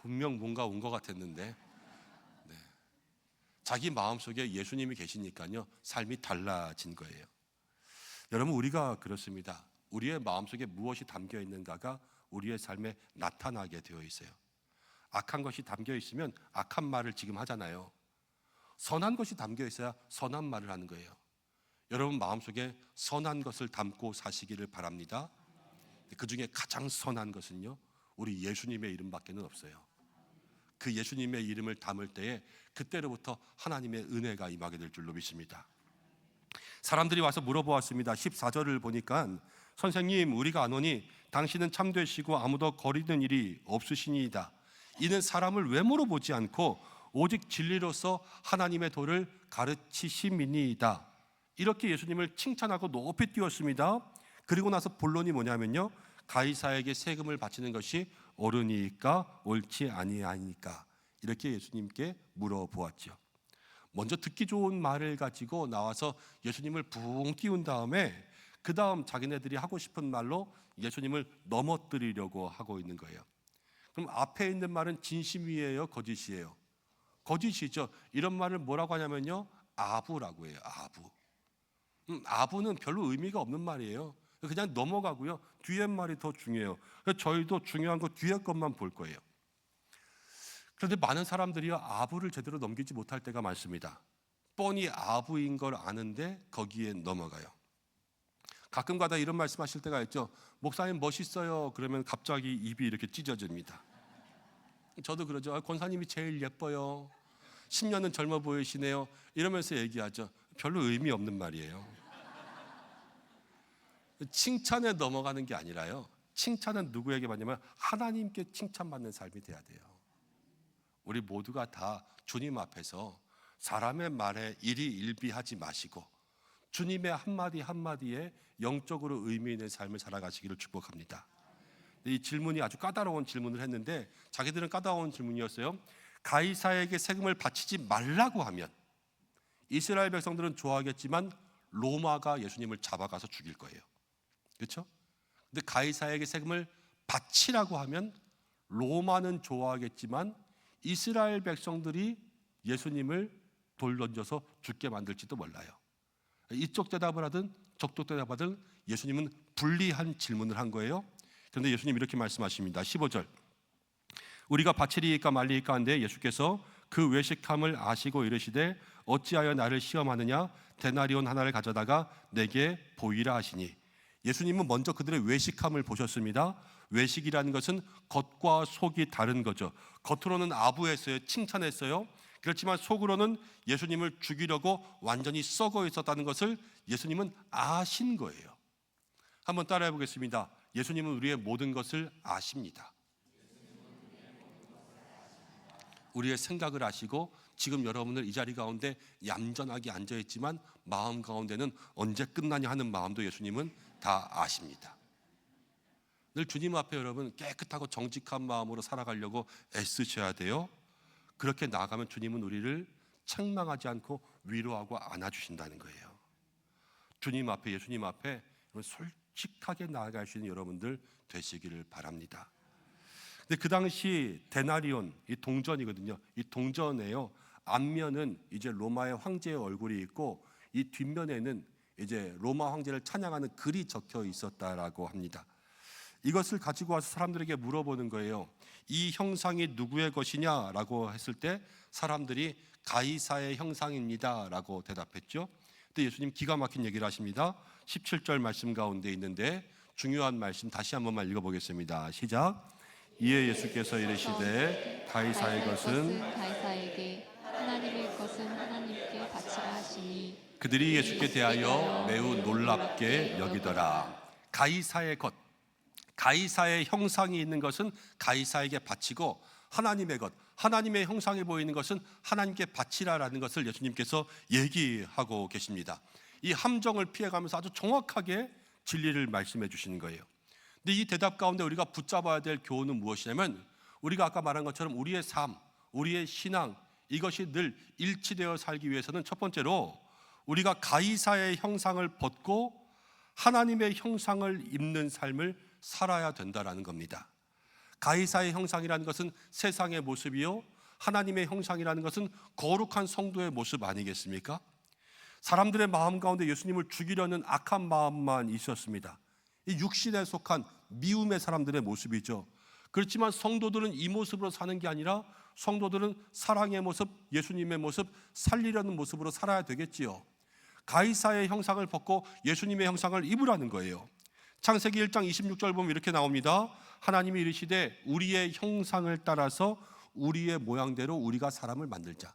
Speaker 3: 분명 뭔가 온 것 같았는데 자기 마음속에 예수님이 계시니까요, 삶이 달라진 거예요. 여러분, 우리가 그렇습니다. 우리의 마음속에 무엇이 담겨 있는가가 우리의 삶에 나타나게 되어 있어요. 악한 것이 담겨 있으면 악한 말을 지금 하잖아요. 선한 것이 담겨 있어야 선한 말을 하는 거예요. 여러분 마음속에 선한 것을 담고 사시기를 바랍니다. 그 중에 가장 선한 것은요, 우리 예수님의 이름밖에는 없어요. 그 예수님의 이름을 담을 때에 그때로부터 하나님의 은혜가 임하게 될 줄로 믿습니다. 사람들이 와서 물어보았습니다. 14절을 보니까, 선생님, 우리가 아노니 당신은 참되시고 아무도 거리는 일이 없으시니이다. 이는 사람을 외모로 보지 않고 오직 진리로서 하나님의 도를 가르치심이니이다. 이렇게 예수님을 칭찬하고 높이 띄웠습니다. 그리고 나서 본론이 뭐냐면요, 가이사에게 세금을 바치는 것이 옳으니까 옳지 아니하니까, 이렇게 예수님께 물어보았죠. 먼저 듣기 좋은 말을 가지고 나와서 예수님을 붕 띄운 다음에 그 다음 자기네들이 하고 싶은 말로 예수님을 넘어뜨리려고 하고 있는 거예요. 그럼 앞에 있는 말은 진심이에요, 거짓이에요? 거짓이죠. 이런 말을 뭐라고 하냐면요, 아부라고 해요. 아부. 아부는 별로 의미가 없는 말이에요. 그냥 넘어가고요. 뒤에 말이 더 중요해요. 그래서 저희도 중요한 거 뒤에 것만 볼 거예요. 그런데 많은 사람들이요, 아부를 제대로 넘기지 못할 때가 많습니다. 뻔히 아부인 걸 아는데 거기에 넘어가요. 가끔가다 이런 말씀하실 때가 있죠. 목사님 멋있어요. 그러면 갑자기 입이 이렇게 찢어집니다. 저도 그러죠. 권사님이 제일 예뻐요. 10년은 젊어 보이시네요. 이러면서 얘기하죠. 별로 의미 없는 말이에요. 칭찬에 넘어가는 게 아니라요, 칭찬은 누구에게 받냐면 하나님께 칭찬받는 삶이 돼야 돼요. 우리 모두가 다 주님 앞에서 사람의 말에 일희일비하지 마시고 주님의 한마디 한마디에 영적으로 의미 있는 삶을 살아가시기를 축복합니다. 이 질문이 아주 까다로운 질문을 했는데 자기들은 까다로운 질문이었어요. 가이사에게 세금을 바치지 말라고 하면 이스라엘 백성들은 좋아하겠지만 로마가 예수님을 잡아가서 죽일 거예요. 그렇죠? 근데 가이사에게 세금을 바치라고 하면 로마는 좋아하겠지만 이스라엘 백성들이 예수님을 돌 던져서 죽게 만들지도 몰라요. 이쪽 대답을 하든 저쪽 대답을 하든 예수님은 불리한 질문을 한 거예요. 그런데 예수님 이렇게 말씀하십니다. 15절, 우리가 바치리이까 말리이까 한데 예수께서 그 외식함을 아시고 이르시되 어찌하여 나를 시험하느냐, 데나리온 하나를 가져다가 내게 보이라 하시니. 예수님은 먼저 그들의 외식함을 보셨습니다. 외식이라는 것은 겉과 속이 다른 거죠. 겉으로는 아부했어요, 칭찬했어요. 그렇지만 속으로는 예수님을 죽이려고 완전히 썩어 있었다는 것을 예수님은 아신 거예요. 한번 따라해 보겠습니다. 예수님은 우리의 모든 것을 아십니다. 우리의 생각을 아시고 지금 여러분들 이 자리 가운데 얌전하게 앉아있지만 마음 가운데는 언제 끝나냐 하는 마음도 예수님은 다 아십니다. 늘 주님 앞에 여러분 깨끗하고 정직한 마음으로 살아가려고 애쓰셔야 돼요. 그렇게 나아가면 주님은 우리를 책망하지 않고 위로하고 안아주신다는 거예요. 주님 앞에, 예수님 앞에 솔직하게 나아갈 수 있는 여러분들 되시기를 바랍니다. 근데 그 당시 데나리온, 이 동전이거든요. 이 동전에요, 앞면은 이제 로마의 황제의 얼굴이 있고 이 뒷면에는 이제 로마 황제를 찬양하는 글이 적혀 있었다라고 합니다. 이것을 가지고 와서 사람들에게 물어보는 거예요. 이 형상이 누구의 것이냐라고 했을 때 사람들이 가이사의 형상입니다라고 대답했죠. 근데 예수님 기가 막힌 얘기를 하십니다. 17절 말씀 가운데 있는데 중요한 말씀 다시 한 번만 읽어보겠습니다. 시작. 이에 예수께서 이르시되 가이사의 것은
Speaker 4: 가이사에게, 하나님의 것은 하나님께 바치라 하시니
Speaker 3: 그들이 예수께 대하여 매우 놀랍게 여기더라. 가이사의 것, 가이사의 형상이 있는 것은 가이사에게 바치고 하나님의 것, 하나님의 형상이 보이는 것은 하나님께 바치라라는 것을 예수님께서 얘기하고 계십니다. 이 함정을 피해가면서 아주 정확하게 진리를 말씀해 주시는 거예요. 근데 이 대답 가운데 우리가 붙잡아야 될 교훈은 무엇이냐면, 우리가 아까 말한 것처럼 우리의 삶, 우리의 신앙, 이것이 늘 일치되어 살기 위해서는 첫 번째로 우리가 가이사의 형상을 벗고 하나님의 형상을 입는 삶을 살아야 된다라는 겁니다. 가이사의 형상이라는 것은 세상의 모습이요, 하나님의 형상이라는 것은 거룩한 성도의 모습 아니겠습니까? 사람들의 마음 가운데 예수님을 죽이려는 악한 마음만 있었습니다. 이 육신에 속한 미움의 사람들의 모습이죠. 그렇지만 성도들은 이 모습으로 사는 게 아니라 성도들은 사랑의 모습, 예수님의 모습, 살리려는 모습으로 살아야 되겠지요. 가이사의 형상을 벗고 예수님의 형상을 입으라는 거예요. 창세기 1장 26절 보면 이렇게 나옵니다. 하나님이 이르시되 우리의 형상을 따라서 우리의 모양대로 우리가 사람을 만들자.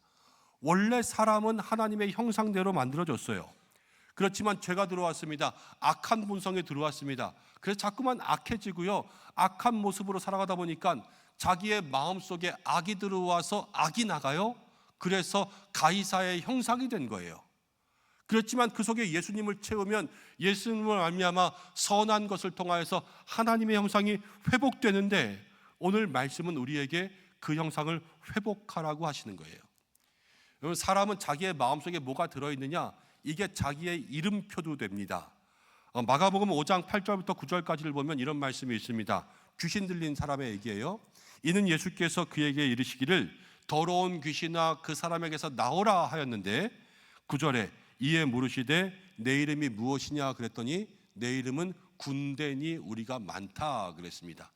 Speaker 3: 원래 사람은 하나님의 형상대로 만들어졌어요. 그렇지만 죄가 들어왔습니다. 악한 본성이 들어왔습니다. 그래서 자꾸만 악해지고요, 악한 모습으로 살아가다 보니까 자기의 마음속에 악이 들어와서 악이 나가요. 그래서 가이사의 형상이 된 거예요. 그렇지만 그 속에 예수님을 채우면 예수님을 말미암아 선한 것을 통하여서 하나님의 형상이 회복되는데, 오늘 말씀은 우리에게 그 형상을 회복하라고 하시는 거예요. 여러분, 사람은 자기의 마음속에 뭐가 들어있느냐, 이게 자기의 이름표도 됩니다. 마가복음 5장 8절부터 9절까지를 보면 이런 말씀이 있습니다. 귀신 들린 사람의 얘기예요. 이는 예수께서 그에게 이르시기를 더러운 귀신아 그 사람에게서 나오라 하였는데, 9절에 이에 물으시되 내 이름이 무엇이냐 그랬더니 내 이름은 군대니 우리가 많다 그랬습니다.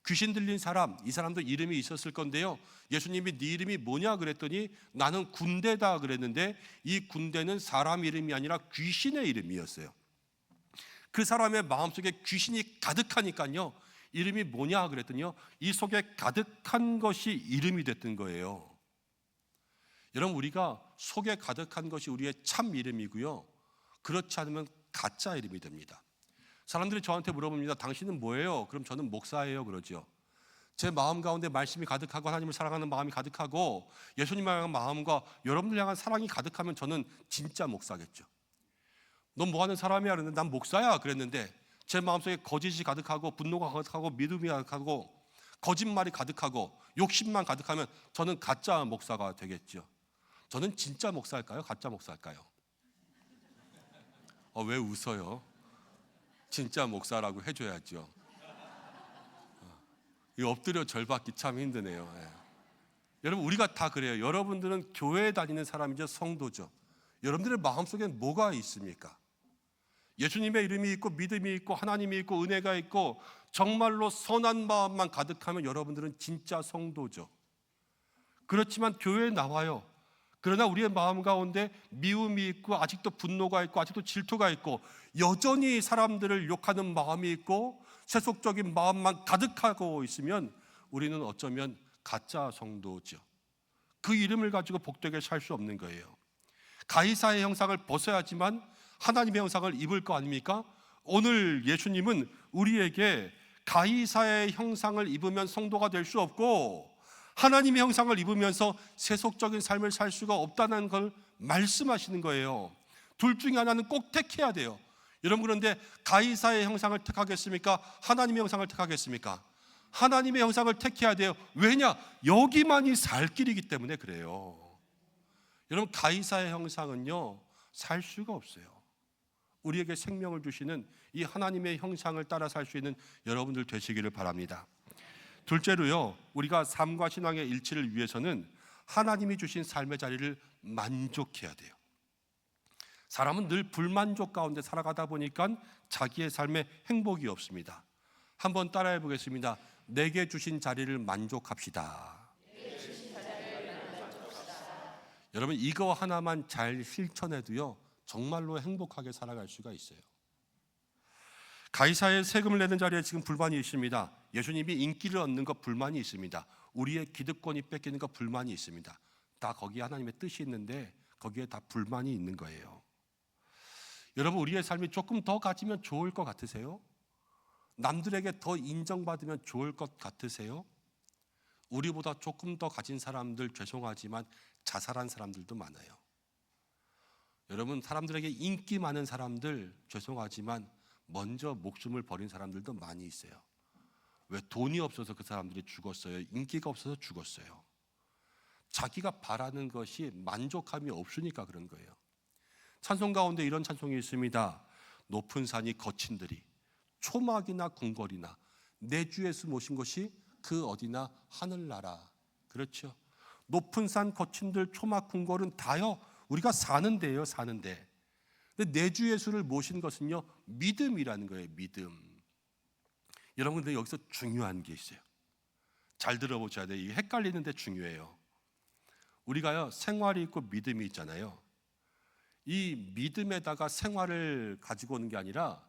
Speaker 3: 귀신 들린 사람, 이 사람도 이름이 있었을 건데요, 예수님이 네 이름이 뭐냐 그랬더니 나는 군대다 그랬는데, 이 군대는 사람 이름이 아니라 귀신의 이름이었어요. 그 사람의 마음속에 귀신이 가득하니까요, 이름이 뭐냐 그랬더니요, 이 속에 가득한 것이 이름이 됐던 거예요. 여러분, 우리가 속에 가득한 것이 우리의 참 이름이고요, 그렇지 않으면 가짜 이름이 됩니다. 사람들이 저한테 물어봅니다. 당신은 뭐예요? 그럼 저는 목사예요 그러죠. 제 마음 가운데 말씀이 가득하고 하나님을 사랑하는 마음이 가득하고 예수님을 향한 마음과 여러분들 향한 사랑이 가득하면 저는 진짜 목사겠죠. 넌 뭐하는 사람이야? 그랬는데 난 목사야 그랬는데, 제 마음속에 거짓이 가득하고 분노가 가득하고 믿음이 가득하고 거짓말이 가득하고 욕심만 가득하면 저는 가짜 목사가 되겠죠. 저는 진짜 목사일까요? 가짜 목사일까요? 왜 웃어요? 진짜 목사라고 해줘야죠. 이 엎드려 절받기 참 힘드네요. 여러분, 우리가 다 그래요. 여러분들은 교회에 다니는 사람이죠, 성도죠. 여러분들의 마음속에 뭐가 있습니까? 예수님의 이름이 있고 믿음이 있고 하나님이 있고 은혜가 있고 정말로 선한 마음만 가득하면 여러분들은 진짜 성도죠. 그렇지만 교회에 나와요. 그러나 우리의 마음 가운데 미움이 있고 아직도 분노가 있고 아직도 질투가 있고 여전히 사람들을 욕하는 마음이 있고 세속적인 마음만 가득하고 있으면 우리는 어쩌면 가짜 성도죠. 그 이름을 가지고 복되게 살 수 없는 거예요. 가이사의 형상을 벗어야지만 하나님의 형상을 입을 거 아닙니까? 오늘 예수님은 우리에게 가이사의 형상을 입으면 성도가 될 수 없고 하나님의 형상을 입으면서 세속적인 삶을 살 수가 없다는 걸 말씀하시는 거예요. 둘 중에 하나는 꼭 택해야 돼요. 여러분, 그런데 가이사의 형상을 택하겠습니까? 하나님의 형상을 택하겠습니까? 하나님의 형상을 택해야 돼요. 왜냐? 여기만이 살 길이기 때문에 그래요. 여러분, 가이사의 형상은요, 살 수가 없어요. 우리에게 생명을 주시는 이 하나님의 형상을 따라 살 수 있는 여러분들 되시기를 바랍니다. 둘째로요, 우리가 삶과 신앙의 일치를 위해서는 하나님이 주신 삶의 자리를 만족해야 돼요. 사람은 늘 불만족 가운데 살아가다 보니까 자기의 삶에 행복이 없습니다. 한번 따라해 보겠습니다. 내게 주신 자리를 만족합시다. 여러분, 이거 하나만 잘 실천해도요, 정말로 행복하게 살아갈 수가 있어요. 가이사의 세금을 내는 자리에 지금 불만이 있습니다. 예수님이 인기를 얻는 것 불만이 있습니다. 우리의 기득권이 뺏기는 것 불만이 있습니다. 다 거기에 하나님의 뜻이 있는데 거기에 다 불만이 있는 거예요. 여러분, 우리의 삶이 조금 더 가지면 좋을 것 같으세요? 남들에게 더 인정받으면 좋을 것 같으세요? 우리보다 조금 더 가진 사람들, 죄송하지만 자살한 사람들도 많아요. 여러분, 사람들에게 인기 많은 사람들, 죄송하지만 먼저 목숨을 버린 사람들도 많이 있어요. 왜? 돈이 없어서 그 사람들이 죽었어요. 인기가 없어서 죽었어요. 자기가 바라는 것이 만족함이 없으니까 그런 거예요. 찬송 가운데 이런 찬송이 있습니다. 높은 산이 거친들이 초막이나 궁궐이나 내 주 예수 모신 것이 그 어디나 하늘나라. 그렇죠. 높은 산 거친들 초막 궁궐은 다요 우리가 사는 데예요. 사는데. 근데 내 주 예수를 모신 것은요, 믿음이라는 거예요. 믿음. 여러분, 근데 여기서 중요한 게 있어요. 잘 들어보셔야 돼요. 이게 헷갈리는데 중요해요. 우리가요, 생활이 있고 믿음이 있잖아요. 이 믿음에다가 생활을 가지고 오는 게 아니라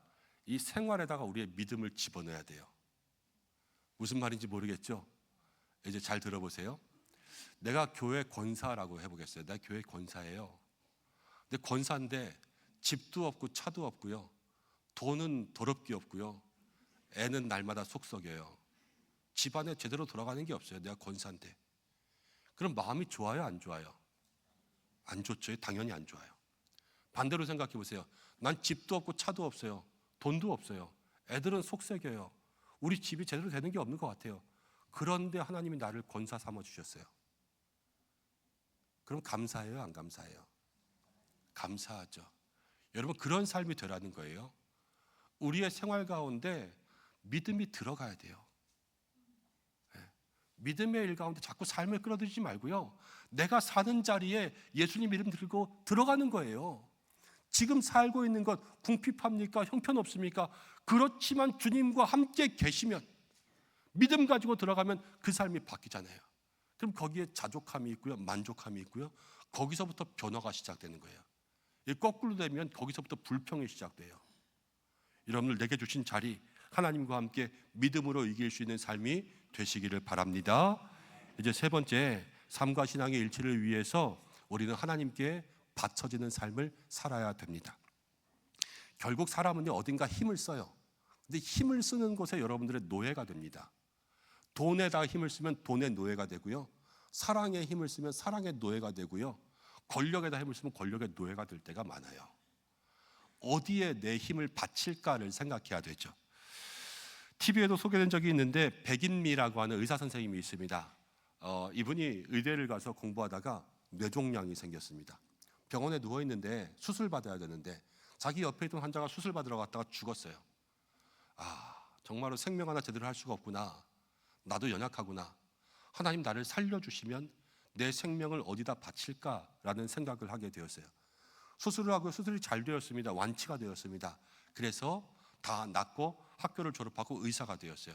Speaker 3: 이 생활에다가 우리의 믿음을 집어넣어야 돼요. 무슨 말인지 모르겠죠? 이제 잘 들어보세요. 내가 교회 권사라고 해보겠어요. 내가 교회 권사예요. 근데 권사인데 집도 없고 차도 없고요. 돈은 더럽게 없고요. 애는 날마다 속썩여요. 집안에 제대로 돌아가는 게 없어요. 내가 권사인데. 그럼 마음이 좋아요? 안 좋아요? 안 좋죠. 당연히 안 좋아요. 반대로 생각해 보세요. 난 집도 없고 차도 없어요. 돈도 없어요. 애들은 속썩여요. 우리 집이 제대로 되는 게 없는 것 같아요. 그런데 하나님이 나를 권사 삼아 주셨어요. 그럼 감사해요? 안 감사해요? 감사하죠. 여러분, 그런 삶이 되라는 거예요. 우리의 생활 가운데 믿음이 들어가야 돼요. 믿음의 일 가운데 자꾸 삶을 끌어들이지 말고요, 내가 사는 자리에 예수님 이름 들고 들어가는 거예요. 지금 살고 있는 것 궁핍합니까? 형편없습니까? 그렇지만 주님과 함께 계시면, 믿음 가지고 들어가면 그 삶이 바뀌잖아요. 그럼 거기에 자족함이 있고요, 만족함이 있고요, 거기서부터 변화가 시작되는 거예요. 거꾸로 되면 거기서부터 불평이 시작돼요. 여러분들, 내게 주신 자리, 하나님과 함께 믿음으로 이길 수 있는 삶이 되시기를 바랍니다. 이제 세 번째, 삶과 신앙의 일치를 위해서 우리는 하나님께 바쳐지는 삶을 살아야 됩니다. 결국 사람은요, 어딘가 힘을 써요. 근데 힘을 쓰는 곳에 여러분들의 노예가 됩니다. 돈에다 힘을 쓰면 돈의 노예가 되고요, 사랑에 힘을 쓰면 사랑의 노예가 되고요, 권력에다 힘을 쓰면 권력의 노예가 될 때가 많아요. 어디에 내 힘을 바칠까를 생각해야 되죠. TV에도 소개된 적이 있는데, 백인미라고 하는 의사 선생님이 있습니다. 이분이 의대를 가서 공부하다가 뇌종양이 생겼습니다. 병원에 누워 있는데 수술 받아야 되는데 자기 옆에 있던 환자가 수술 받으러 갔다가 죽었어요. 정말로 생명 하나 제대로 할 수가 없구나. 나도 연약하구나. 하나님, 나를 살려주시면 내 생명을 어디다 바칠까라는 생각을 하게 되었어요. 수술을 하고 수술이 잘 되었습니다. 완치가 되었습니다. 그래서 다 낫고 학교를 졸업하고 의사가 되었어요.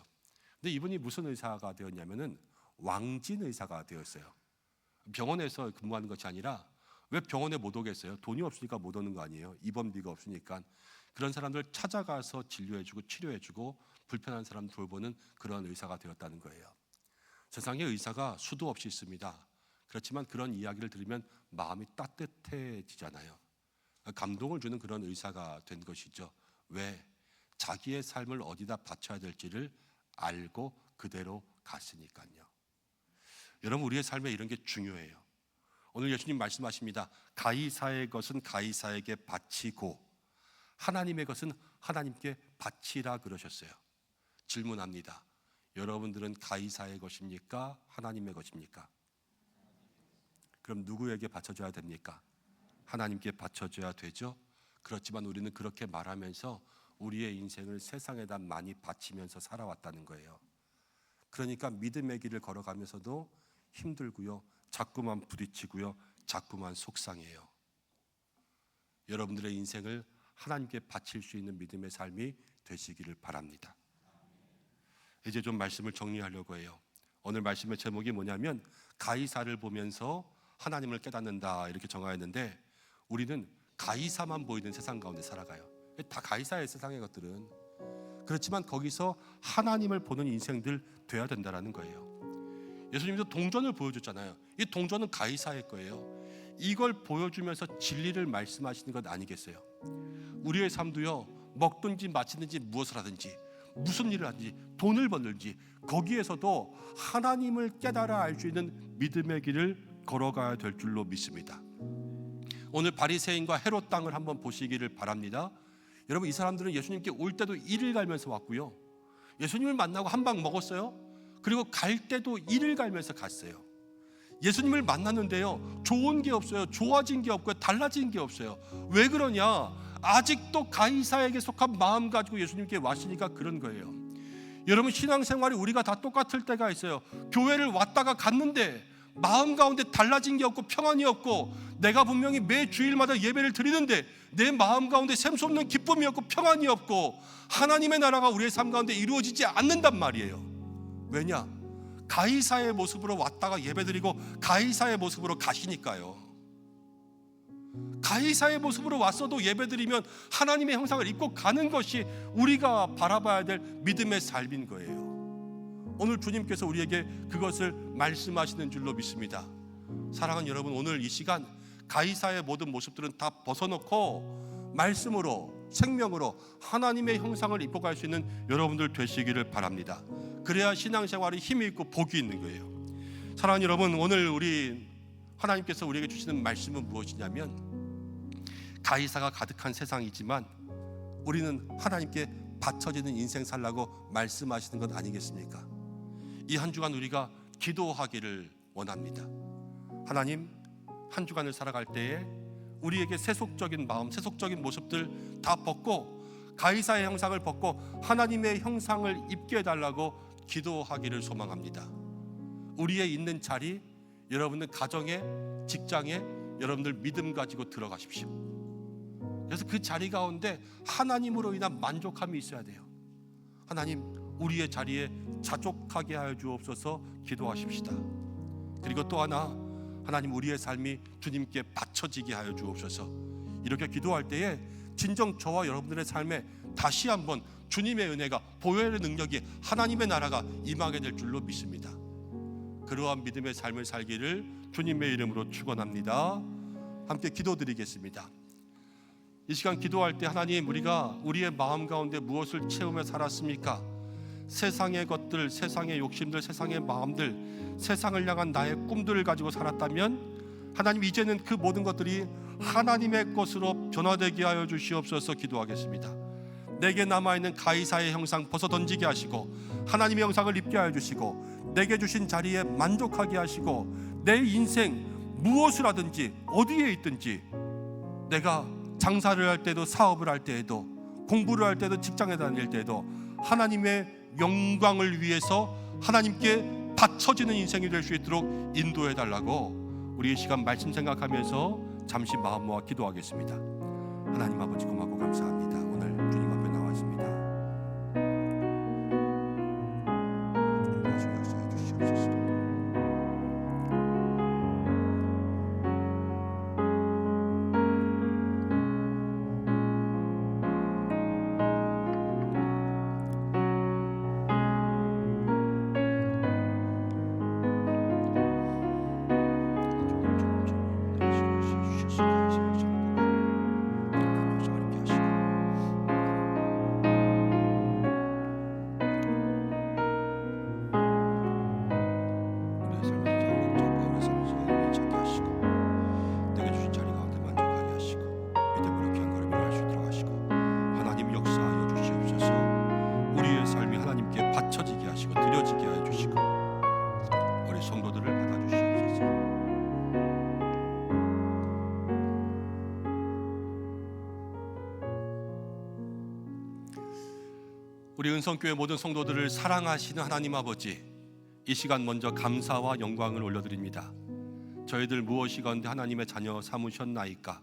Speaker 3: 근데 이분이 무슨 의사가 되었냐면은 왕진 의사가 되었어요. 병원에서 근무하는 것이 아니라, 왜 병원에 못 오겠어요? 돈이 없으니까 못 오는 거 아니에요? 입원비가 없으니까. 그런 사람들 찾아가서 진료해주고 치료해주고 불편한 사람 돌보는 그런 의사가 되었다는 거예요. 세상에 의사가 수도 없이 있습니다. 그렇지만 그런 이야기를 들으면 마음이 따뜻해지잖아요. 감동을 주는 그런 의사가 된 것이죠. 왜? 자기의 삶을 어디다 바쳐야 될지를 알고 그대로 갔으니까요. 여러분, 우리의 삶에 이런 게 중요해요. 오늘 예수님 말씀하십니다. 가이사의 것은 가이사에게 바치고 하나님의 것은 하나님께 바치라 그러셨어요. 질문합니다. 여러분들은 가이사의 것입니까? 하나님의 것입니까? 그럼 누구에게 바쳐줘야 됩니까? 하나님께 바쳐줘야 되죠. 그렇지만 우리는 그렇게 말하면서 우리의 인생을 세상에다 많이 바치면서 살아왔다는 거예요. 그러니까 믿음의 길을 걸어가면서도 힘들고요, 자꾸만 부딪히고요, 자꾸만 속상해요. 여러분들의 인생을 하나님께 바칠 수 있는 믿음의 삶이 되시기를 바랍니다. 이제 좀 말씀을 정리하려고 해요. 오늘 말씀의 제목이 뭐냐면 가이사를 보면서 하나님을 깨닫는다, 이렇게 정하였는데 우리는 가이사만 보이는 세상 가운데 살아가요. 다 가이사의 세상의 것들은. 그렇지만 거기서 하나님을 보는 인생들 돼야 된다는 거예요. 예수님도 동전을 보여줬잖아요. 이 동전은 가이사의 거예요. 이걸 보여주면서 진리를 말씀하시는 것 아니겠어요? 우리의 삶도요, 먹든지 마시든지 무엇을 하든지 무슨 일을 하든지 돈을 벌든지 거기에서도 하나님을 깨달아 알 수 있는 믿음의 길을 걸어가야 될 줄로 믿습니다. 오늘 바리새인과 헤롯 땅을 한번 보시기를 바랍니다. 여러분, 이 사람들은 예수님께 올 때도 이를 갈면서 왔고요, 예수님을 만나고 한 방 먹었어요. 그리고 갈 때도 이를 갈면서 갔어요. 예수님을 만났는데요, 좋은 게 없어요. 좋아진 게 없고요, 달라진 게 없어요. 왜 그러냐? 아직도 가이사에게 속한 마음 가지고 예수님께 왔으니까 그런 거예요. 여러분, 신앙생활이 우리가 다 똑같을 때가 있어요. 교회를 왔다가 갔는데 마음 가운데 달라진 게 없고 평안이 없고, 내가 분명히 매 주일마다 예배를 드리는데 내 마음 가운데 샘솟는 기쁨이 없고 평안이 없고 하나님의 나라가 우리의 삶 가운데 이루어지지 않는단 말이에요. 왜냐? 가이사의 모습으로 왔다가 예배드리고 가이사의 모습으로 가시니까요. 가이사의 모습으로 왔어도 예배드리면 하나님의 형상을 입고 가는 것이 우리가 바라봐야 될 믿음의 삶인 거예요. 오늘 주님께서 우리에게 그것을 말씀하시는 줄로 믿습니다. 사랑하는 여러분, 오늘 이 시간 가이사의 모든 모습들은 다 벗어놓고 말씀으로, 생명으로 하나님의 형상을 입고 갈 수 있는 여러분들 되시기를 바랍니다. 그래야 신앙생활이 힘이 있고 복이 있는 거예요. 사랑하는 여러분, 오늘 우리 하나님께서 우리에게 주시는 말씀은 무엇이냐면, 가이사가 가득한 세상이지만 우리는 하나님께 바쳐지는 인생 살라고 말씀하시는 것 아니겠습니까? 이 한 주간 우리가 기도하기를 원합니다. 하나님, 한 주간을 살아갈 때에 우리에게 세속적인 마음, 세속적인 모습들 다 벗고 가이사의 형상을 벗고 하나님의 형상을 입게 해달라고 기도하기를 소망합니다. 우리의 있는 자리, 여러분들 가정에, 직장에 여러분들 믿음 가지고 들어가십시오. 그래서 그 자리 가운데 하나님으로 인한 만족함이 있어야 돼요. 하나님, 우리의 자리에 자족하게 하여 주옵소서 기도하십시다. 그리고 또 하나, 하나님, 우리의 삶이 주님께 바쳐지게 하여 주옵소서. 이렇게 기도할 때에 진정 저와 여러분들의 삶에 다시 한번 주님의 은혜가, 보혈의 능력이, 하나님의 나라가 임하게 될 줄로 믿습니다. 그러한 믿음의 삶을 살기를 주님의 이름으로 축원합니다. 함께 기도드리겠습니다. 이 시간 기도할 때 하나님, 우리가 우리의 마음 가운데 무엇을 채우며 살았습니까? 세상의 것들, 세상의 욕심들, 세상의 마음들, 세상을 향한 나의 꿈들을 가지고 살았다면 하나님, 이제는 그 모든 것들이 하나님의 것으로 변화되게 하여 주시옵소서 기도하겠습니다. 내게 남아있는 가이사의 형상 벗어 던지게 하시고 하나님의 형상을 입게 하여 주시고 내게 주신 자리에 만족하게 하시고 내 인생 무엇을 하든지 어디에 있든지, 내가 장사를 할 때도 사업을 할 때에도 공부를 할 때도 직장에 다닐 때에도 하나님의 영광을 위해서 하나님께 바쳐지는 인생이 될 수 있도록 인도해 달라고 우리 이 시간 말씀 생각하면서 잠시 마음 모아 기도하겠습니다. 하나님 아버지, 고맙고 감사합니다. 오늘 주님 앞에 나왔습니다. 주님 역사해 주시옵소서. 하나님께 바쳐지게 하시고 드려지게 하여 주시고 우리 성도들을 받아주시옵소서. 우리 은성교회 모든 성도들을 사랑하시는 하나님 아버지, 이 시간 먼저 감사와 영광을 올려드립니다. 저희들 무엇이 가운데 하나님의 자녀 삼으셨나이까?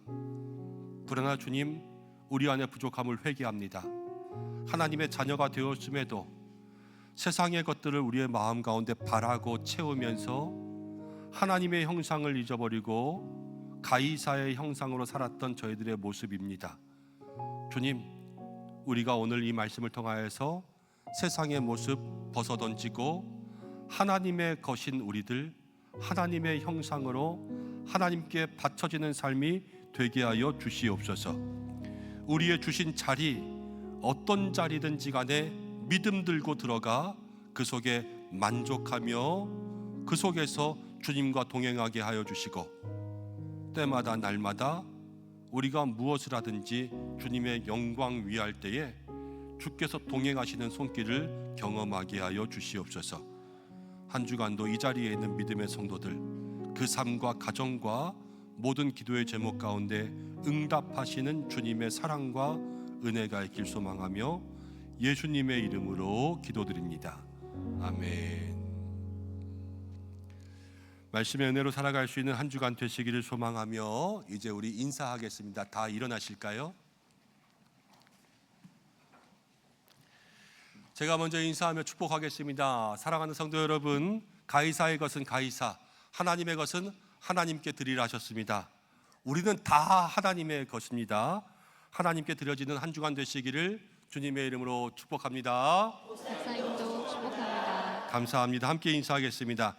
Speaker 3: 그러나 주님, 우리 안에 부족함을 회개합니다. 하나님의 자녀가 되었음에도 세상의 것들을 우리의 마음 가운데 바라고 채우면서 하나님의 형상을 잊어버리고 가이사의 형상으로 살았던 저희들의 모습입니다. 주님, 우리가 오늘 이 말씀을 통하여서 세상의 모습 벗어던지고 하나님의 것인 우리들, 하나님의 형상으로 하나님께 바쳐지는 삶이 되게 하여 주시옵소서. 우리의 주신 자리, 어떤 자리든지 간에 믿음 들고 들어가 그 속에 만족하며 그 속에서 주님과 동행하게 하여 주시고, 때마다 날마다 우리가 무엇을 하든지 주님의 영광 위할 때에 주께서 동행하시는 손길을 경험하게 하여 주시옵소서. 한 주간도 이 자리에 있는 믿음의 성도들, 그 삶과 가정과 모든 기도의 제목 가운데 응답하시는 주님의 사랑과 은혜가 있길 소망하며 예수님의 이름으로 기도드립니다. 아멘. 말씀의 은혜로 살아갈 수 있는 한 주간 되시기를 소망하며 이제 우리 인사하겠습니다. 다 일어나실까요? 제가 먼저 인사하며 축복하겠습니다. 사랑하는 성도 여러분, 가이사의 것은 가이사, 하나님의 것은 하나님께 드리라 하셨습니다. 우리는 다 하나님의 것입니다. 하나님께 드려지는 한 주간 되시기를 주님의 이름으로 축복합니다.
Speaker 4: 목사님도 축복합니다.
Speaker 3: 감사합니다. 함께 인사하겠습니다.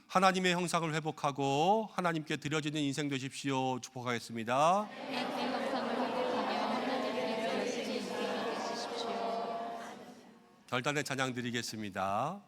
Speaker 3: 하나님의 형상을 회복하고 하나님께 드려지는 인생 되십시오. 축복하겠습니다.
Speaker 4: 하나님의 형상을 회복하며 하나님께 드려지는 인생이 되시십시오.
Speaker 3: 결단의 찬양 드리겠습니다.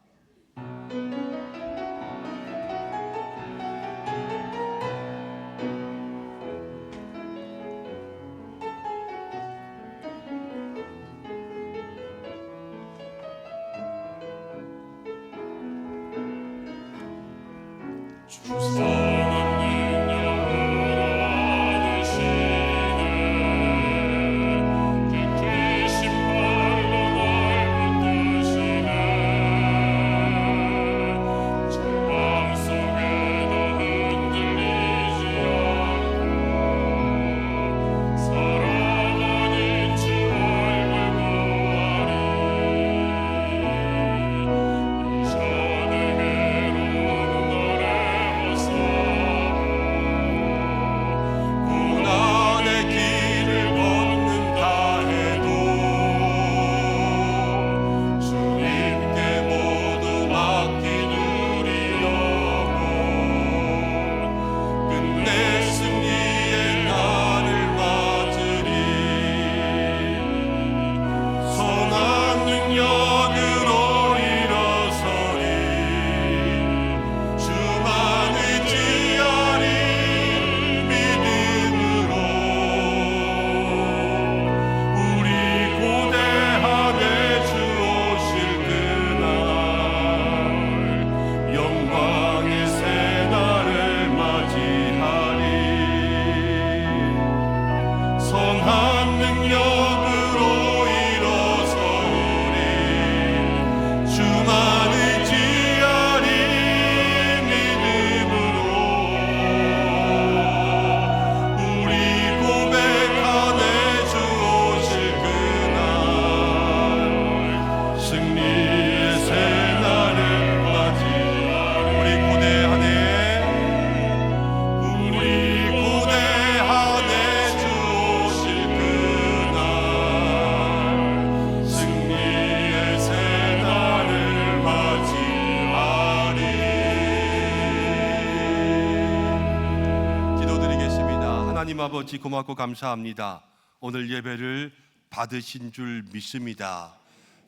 Speaker 3: 아버지 고맙고 감사합니다. 오늘 예배를 받으신 줄 믿습니다.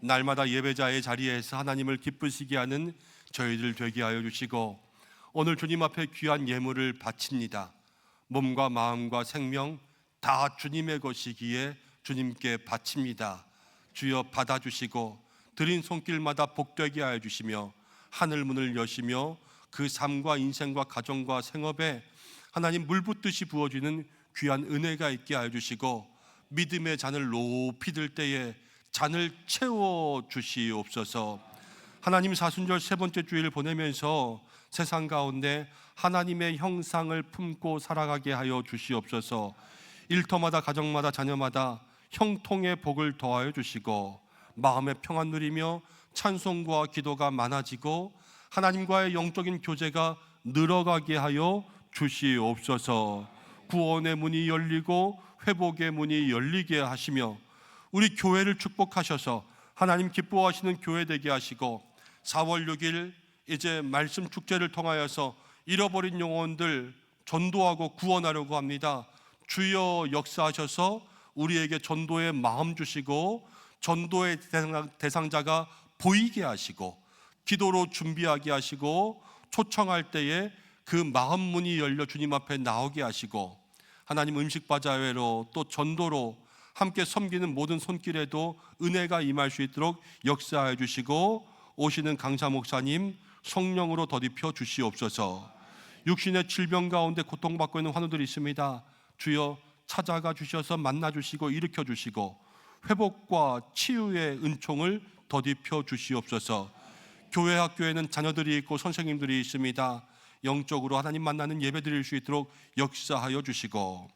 Speaker 3: 날마다 예배자의 자리에서 하나님을 기쁘시게 하는 저희들 되게 하여 주시고, 오늘 주님 앞에 귀한 예물을 바칩니다. 몸과 마음과 생명 다 주님의 것이기에 주님께 바칩니다. 주여 받아주시고 들인 손길마다 복되게 하여 주시며 하늘 문을 여시며 그 삶과 인생과 가정과 생업에 하나님 물붓듯이 부어지는 귀한 은혜가 있게 하여 주시고 믿음의 잔을 높이 들 때에 잔을 채워 주시옵소서. 하나님 사순절 세 번째 주일을 보내면서 세상 가운데 하나님의 형상을 품고 살아가게 하여 주시옵소서. 일터마다 가정마다 자녀마다 형통의 복을 더하여 주시고 마음의 평안 누리며 찬송과 기도가 많아지고 하나님과의 영적인 교제가 늘어가게 하여 주시옵소서. 구원의 문이 열리고 회복의 문이 열리게 하시며 우리 교회를 축복하셔서 하나님 기뻐하시는 교회 되게 하시고 4월 6일 이제 말씀 축제를 통하여서 잃어버린 영혼들 전도하고 구원하려고 합니다. 주여 역사하셔서 우리에게 전도의 마음 주시고 전도의 대상자가 보이게 하시고 기도로 준비하게 하시고 초청할 때에 그 마음 문이 열려 주님 앞에 나오게 하시고 하나님 음식바자회로 또 전도로 함께 섬기는 모든 손길에도 은혜가 임할 수 있도록 역사해 주시고 오시는 강사 목사님 성령으로 더딥혀 주시옵소서. 육신의 질병 가운데 고통받고 있는 환우들이 있습니다. 주여 찾아가 주셔서 만나 주시고 일으켜 주시고 회복과 치유의 은총을 더딥혀 주시옵소서. 교회 학교에는 자녀들이 있고 선생님들이 있습니다. 영적으로 하나님 만나는 예배 드릴 수 있도록 역사하여 주시고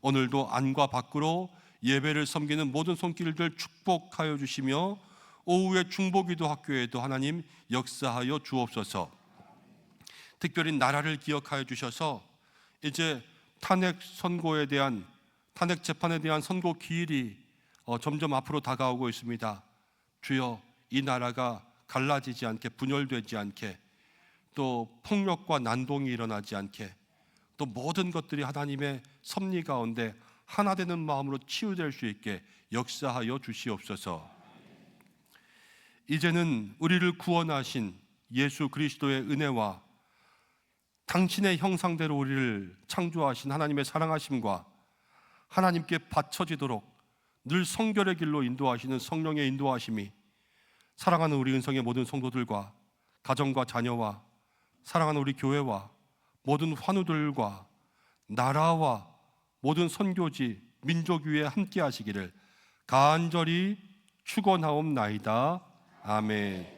Speaker 3: 오늘도 안과 밖으로 예배를 섬기는 모든 손길들 축복하여 주시며 오후에 중보기도 학교에도 하나님 역사하여 주옵소서. 특별히 나라를 기억하여 주셔서 이제 탄핵 재판에 대한 선고 기일이 점점 앞으로 다가오고 있습니다. 주여 이 나라가 갈라지지 않게 분열되지 않게 또 폭력과 난동이 일어나지 않게 또 모든 것들이 하나님의 섭리 가운데 하나 되는 마음으로 치유될 수 있게 역사하여 주시옵소서. 이제는 우리를 구원하신 예수 그리스도의 은혜와 당신의 형상대로 우리를 창조하신 하나님의 사랑하심과 하나님께 바쳐지도록 늘 성결의 길로 인도하시는 성령의 인도하심이 사랑하는 우리 은성의 모든 성도들과 가정과 자녀와 사랑하는 우리 교회와 모든 환우들과 나라와 모든 선교지 민족 위에 함께 하시기를 간절히 축원하옵나이다. 아멘.